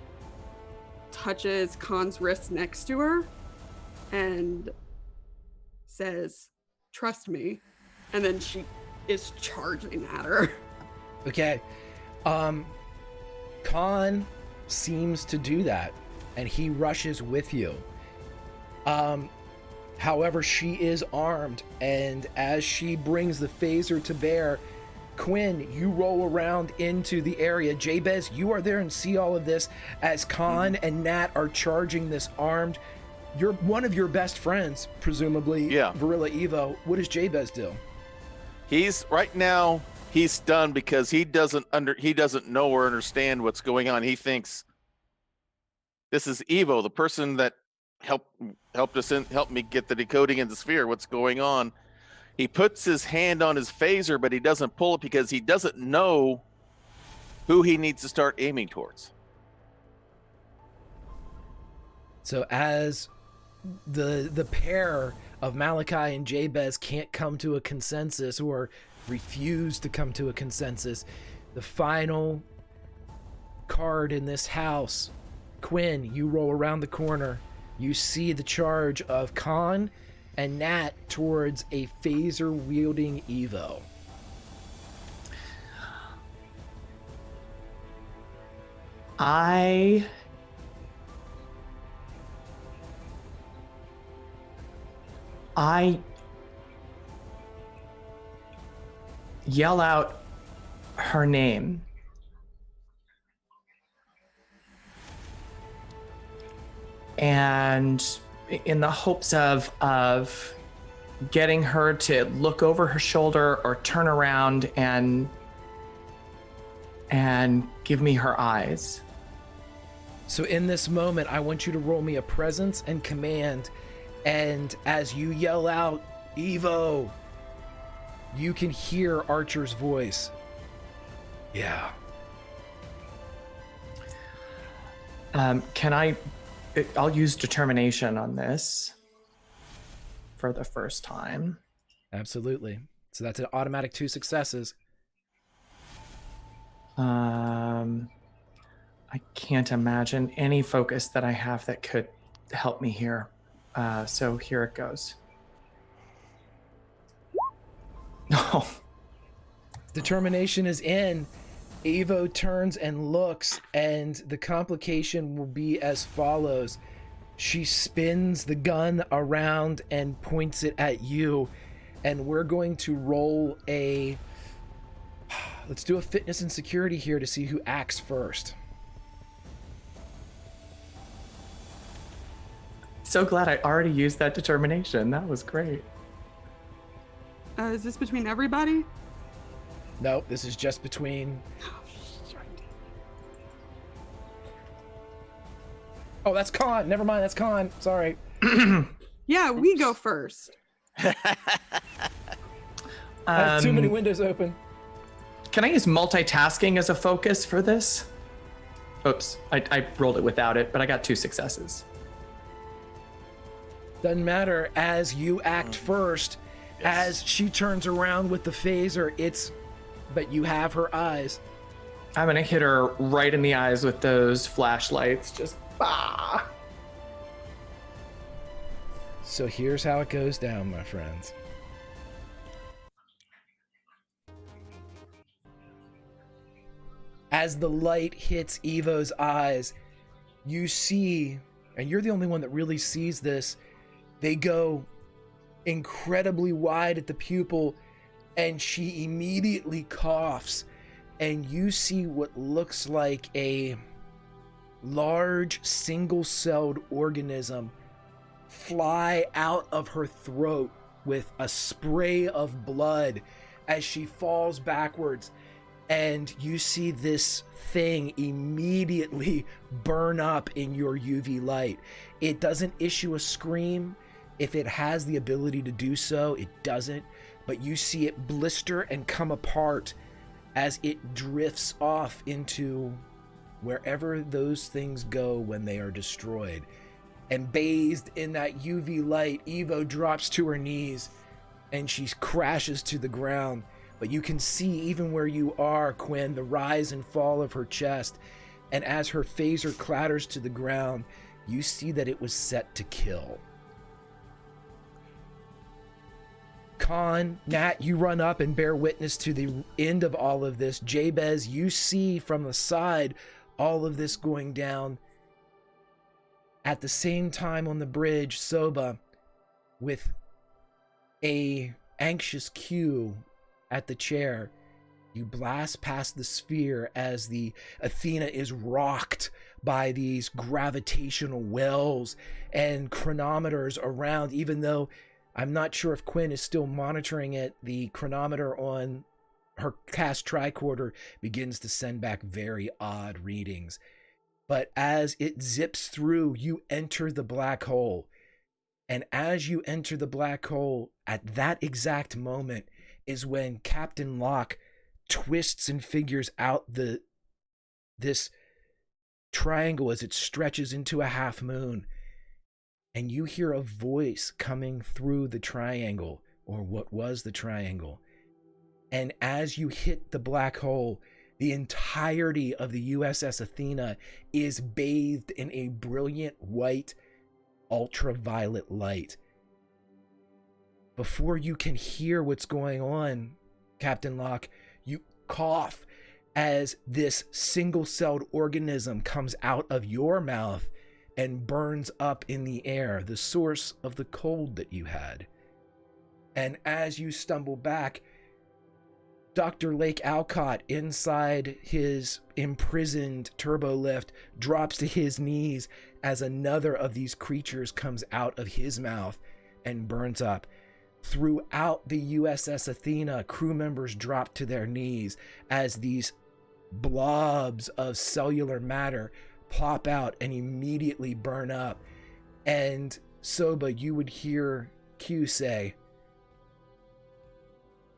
touches Khan's wrist next to her and says, "Trust me," and then she is charging at her. Okay. Khan seems to do that, and he rushes with you. However, she is armed, and as she brings the phaser to bear, Quinn, you roll around into the area. Jabez, you are there and see all of this as Khan and Nat are charging this armed. You're one of your best friends, presumably. Yeah. Varilla Evo. What does Jabez do? He's right now. He's stunned because he doesn't know or understand what's going on. He thinks this is Evo, the person that helped me get the decoding in the sphere. What's going on? He puts his hand on his phaser, but he doesn't pull it because he doesn't know who he needs to start aiming towards. So as the pair of Malachi and Jabez can't come to a consensus or refuse to come to a consensus, the final card in this house, Quinn, you roll around the corner. You see the charge of Khan and Nat towards a phaser-wielding Evo. I yell out her name. And in the hopes of getting her to look over her shoulder or turn around and give me her eyes. So in this moment, I want you to roll me a presence and command. And as you yell out, Evo, you can hear Archer's voice. Yeah. I'll use determination on this for the first time. Absolutely. So that's an automatic 2 successes. I can't imagine any focus that I have that could help me here. So here it goes. No. Determination is in. Evo turns and looks, and the complication will be as follows. She spins the gun around and points it at you, and we're going to roll a... Let's do a fitness and security here to see who acts first. So glad I already used that determination. That was great. Is this between everybody? No, this is just between... Oh, that's Khan. Never mind, that's Khan. Sorry. Yeah, we go first. I have too many windows open. Can I use multitasking as a focus for this? Oops, I rolled it without it, but I got 2 successes. Doesn't matter. As you act first, as she turns around with the phaser, but you have her eyes. I'm gonna hit her right in the eyes with those flashlights. Just bah. So here's how it goes down, my friends. As the light hits Evo's eyes, you see, and you're the only one that really sees this, they go incredibly wide at the pupil, and she immediately coughs, and you see what looks like a large single-celled organism fly out of her throat with a spray of blood as she falls backwards, and you see this thing immediately burn up in your UV light. It doesn't issue a scream. If it has the ability to do so, it doesn't, but you see it blister and come apart as it drifts off into wherever those things go when they are destroyed. And bathed in that UV light, Evo drops to her knees and she crashes to the ground. But you can see, even where you are, Quinn, the rise and fall of her chest. And as her phaser clatters to the ground, you see that it was set to kill. Khan, Nat, you run up and bear witness to the end of all of this. Jabez, you see from the side all of this going down. At the same time on the bridge, Soba, with a anxious Q at the chair, You blast past the sphere as the Athena is rocked by these gravitational wells and chronometers around, even though I'm not sure if Quinn is still monitoring it. The chronometer on her cast tricorder begins to send back very odd readings. But as it zips through, you enter the black hole. And as you enter the black hole, at that exact moment is when Captain Locke twists and figures out this triangle as it stretches into a half moon. And you hear a voice coming through the triangle, or what was the triangle. And as you hit the black hole, the entirety of the USS Athena is bathed in a brilliant white ultraviolet light. Before you can hear what's going on, Captain Locke, you cough as this single-celled organism comes out of your mouth and burns up in the air, the source of the cold that you had. And as you stumble back, Dr. Lake Alcott, inside his imprisoned turbolift, drops to his knees as another of these creatures comes out of his mouth and burns up. Throughout the USS Athena, crew members drop to their knees as these blobs of cellular matter plop out and immediately burn up. And Soba, you would hear Q say,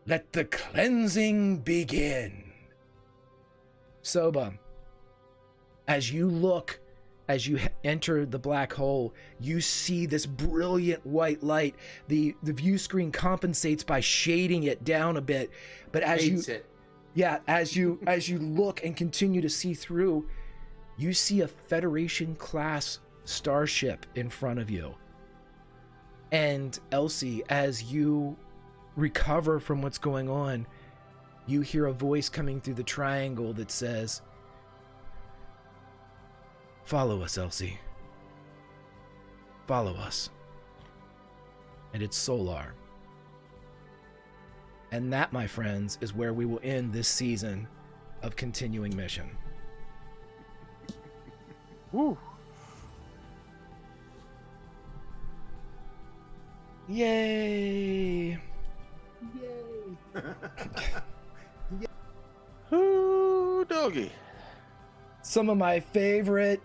"Let the cleansing begin." Soba, as you enter the black hole, you see this brilliant white light. The view screen compensates by shading it down a bit, but as you look and continue to see through, you see a Federation class starship in front of you. And Elsie, as you recover from what's going on, you hear a voice coming through the triangle that says, "Follow us, Elsie. Follow us." And it's Solar. And that, my friends, is where we will end this season of Continuing Mission. Woo. Yay! Yay. Ooh, doggy. Some of my favorite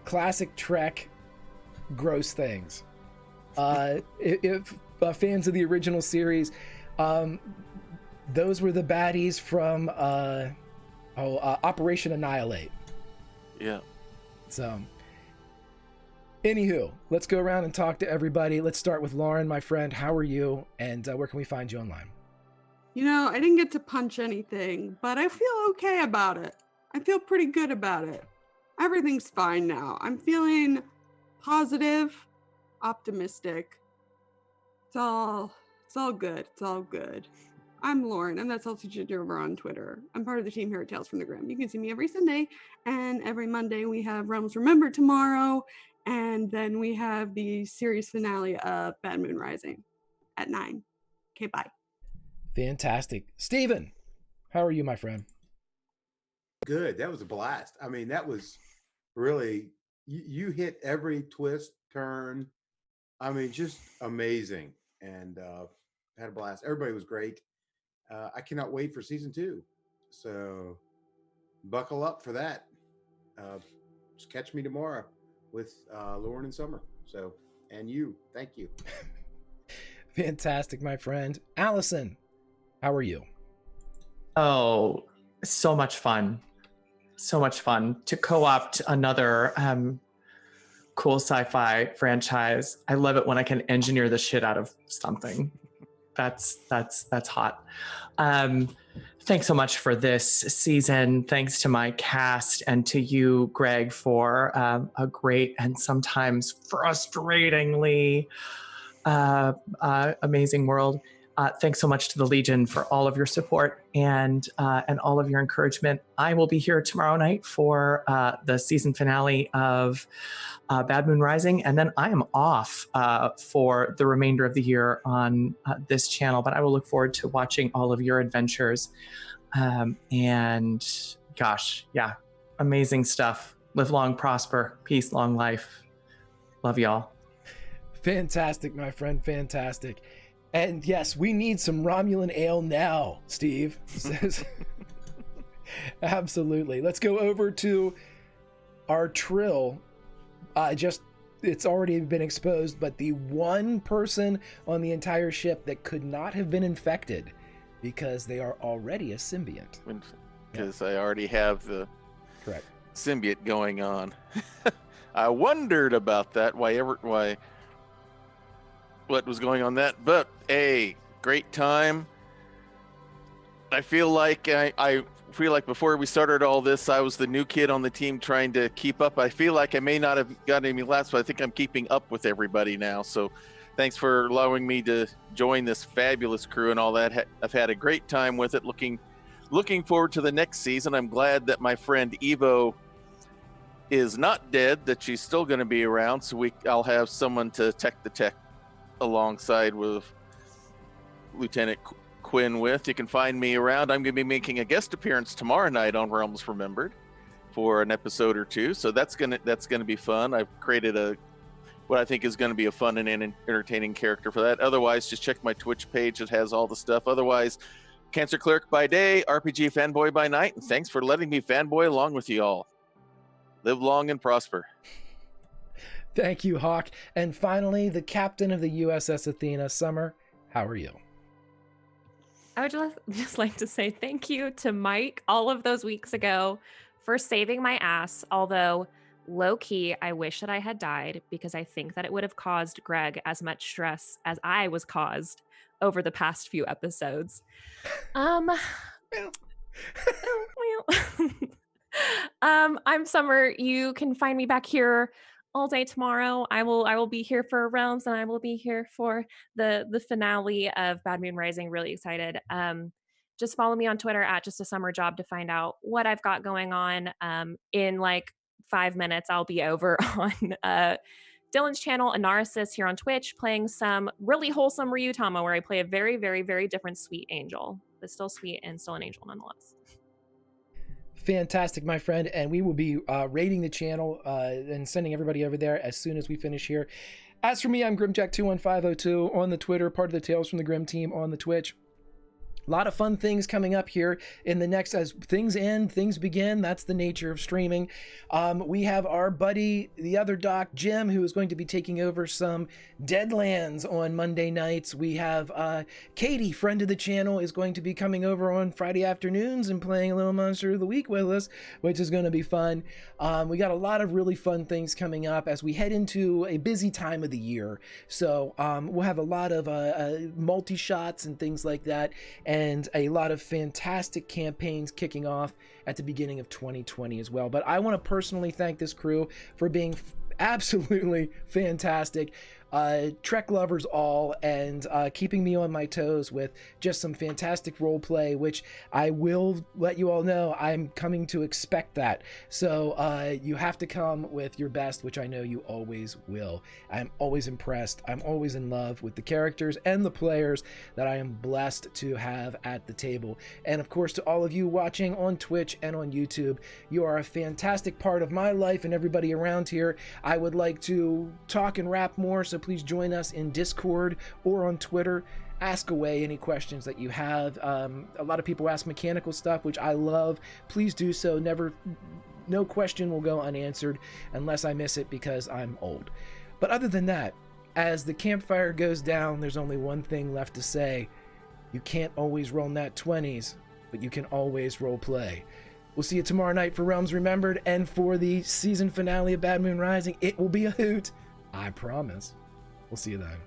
classic Trek gross things. If fans of the original series, those were the baddies from Operation Annihilate. Yeah. So, anywho, let's go around and talk to everybody. Let's start with Lauren, my friend. How are you? And where can we find you online? You know, I didn't get to punch anything, but I feel okay about it. I feel pretty good about it. Everything's fine now. I'm feeling positive, optimistic. It's all good. It's all good. I'm Lauren, and that's also Ginger over on Twitter. I'm part of the team here at Tales from the Grim. You can see me every Sunday, and every Monday we have Realms Remembered tomorrow, and then we have the series finale of Bad Moon Rising at 9. Okay, bye. Fantastic. Steven, how are you, my friend? Good. That was a blast. I mean, that was really, you hit every twist, turn. I mean, just amazing. And had a blast. Everybody was great. I cannot wait for season 2. So buckle up for that. Just catch me tomorrow with Lauren and Summer. So, and you. Thank you. Fantastic, my friend. Allison, how are you? Oh, so much fun. So much fun to co-opt another cool sci-fi franchise. I love it when I can engineer the shit out of something. That's hot. Thanks so much for this season. Thanks to my cast and to you, Greg, for a great and sometimes frustratingly amazing world. Thanks so much to the Legion for all of your support and all of your encouragement. I will be here tomorrow night for the season finale of Bad Moon Rising, and then I am off for the remainder of the year on this channel, but I will look forward to watching all of your adventures. And gosh, yeah, amazing stuff. Live long, prosper, peace, long life. Love y'all. Fantastic, my friend, fantastic. And yes, we need some Romulan ale now, Steve says. Absolutely. Let's go over to our Trill. It's already been exposed, but the one person on the entire ship that could not have been infected because they are already a symbiont. Because I already have the Correct. symbiote going on. I wondered about that. Why what was going on that, but a great time. I feel like I feel like before we started all this, I was the new kid on the team trying to keep up. I feel like I may not have gotten any laughs, but I think I'm keeping up with everybody now. So thanks for allowing me to join this fabulous crew and all that. I've had a great time with it. Looking forward to the next season. I'm glad that my friend Evo is not dead, that she's still going to be around, so I'll have someone to tech the tech alongside with Lieutenant Quinn with. You can find me around. I'm going to be making a guest appearance tomorrow night on Realms Remembered for an episode or two, so that's going to be fun. I've created what I think is going to be a fun and entertaining character for that. Otherwise, just check my Twitch page. It has all the stuff. Otherwise, Cancer Cleric by day, RPG fanboy by night, and thanks for letting me fanboy along with you all. Live long and prosper. Thank you, Hawk. And finally, the captain of the USS Athena, Summer, how are you? I would just like to say thank you to Mike all of those weeks ago for saving my ass. Although, low key, I wish that I had died because I think that it would have caused Greg as much stress as I was caused over the past few episodes. I'm Summer. You can find me back here all day tomorrow. I will be here for Realms, and I will be here for the finale of Bad Moon Rising. Really excited. Just follow me on Twitter at Just a Summer Job to find out what I've got going on. In like 5 minutes, I'll be over on Dylan's channel, Anaris, here on Twitch, playing some really wholesome Ryutama, where I play a very, very, very different sweet angel, but still sweet and still an angel nonetheless. Fantastic, my friend, and we will be rating the channel and sending everybody over there as soon as we finish here. As for me, I'm Grimjack21502 on the Twitter, part of the Tales from the Grim team on the Twitch. A lot of fun things coming up here in the next, as things end, things begin. That's the nature of streaming. We have our buddy, the other doc, Jim, who is going to be taking over some Deadlands on Monday nights. We have Katie, friend of the channel, is going to be coming over on Friday afternoons and playing a little Monster of the Week with us, which is going to be fun. We got a lot of really fun things coming up as we head into a busy time of the year. So we'll have a lot of multi-shots and things like that, and a lot of fantastic campaigns kicking off at the beginning of 2020 as well. But I want to personally thank this crew for being absolutely fantastic. Trek lovers all, and keeping me on my toes with just some fantastic role play, which I will let you all know I'm coming to expect that. So you have to come with your best, which I know you always will. I'm always impressed. I'm always in love with the characters and the players that I am blessed to have at the table. And of course, to all of you watching on Twitch and on YouTube, you are a fantastic part of my life and everybody around here. I would like to talk and rap more, so please join us in Discord or on Twitter. Ask away any questions that you have. A lot of people ask mechanical stuff, which I love. Please do so. No question will go unanswered unless I miss it because I'm old. But other than that, as the campfire goes down, there's only one thing left to say. You can't always roll nat 20s, but you can always role play. We'll see you tomorrow night for Realms Remembered, and for the season finale of Bad Moon Rising. It will be a hoot. I promise. We'll see you then.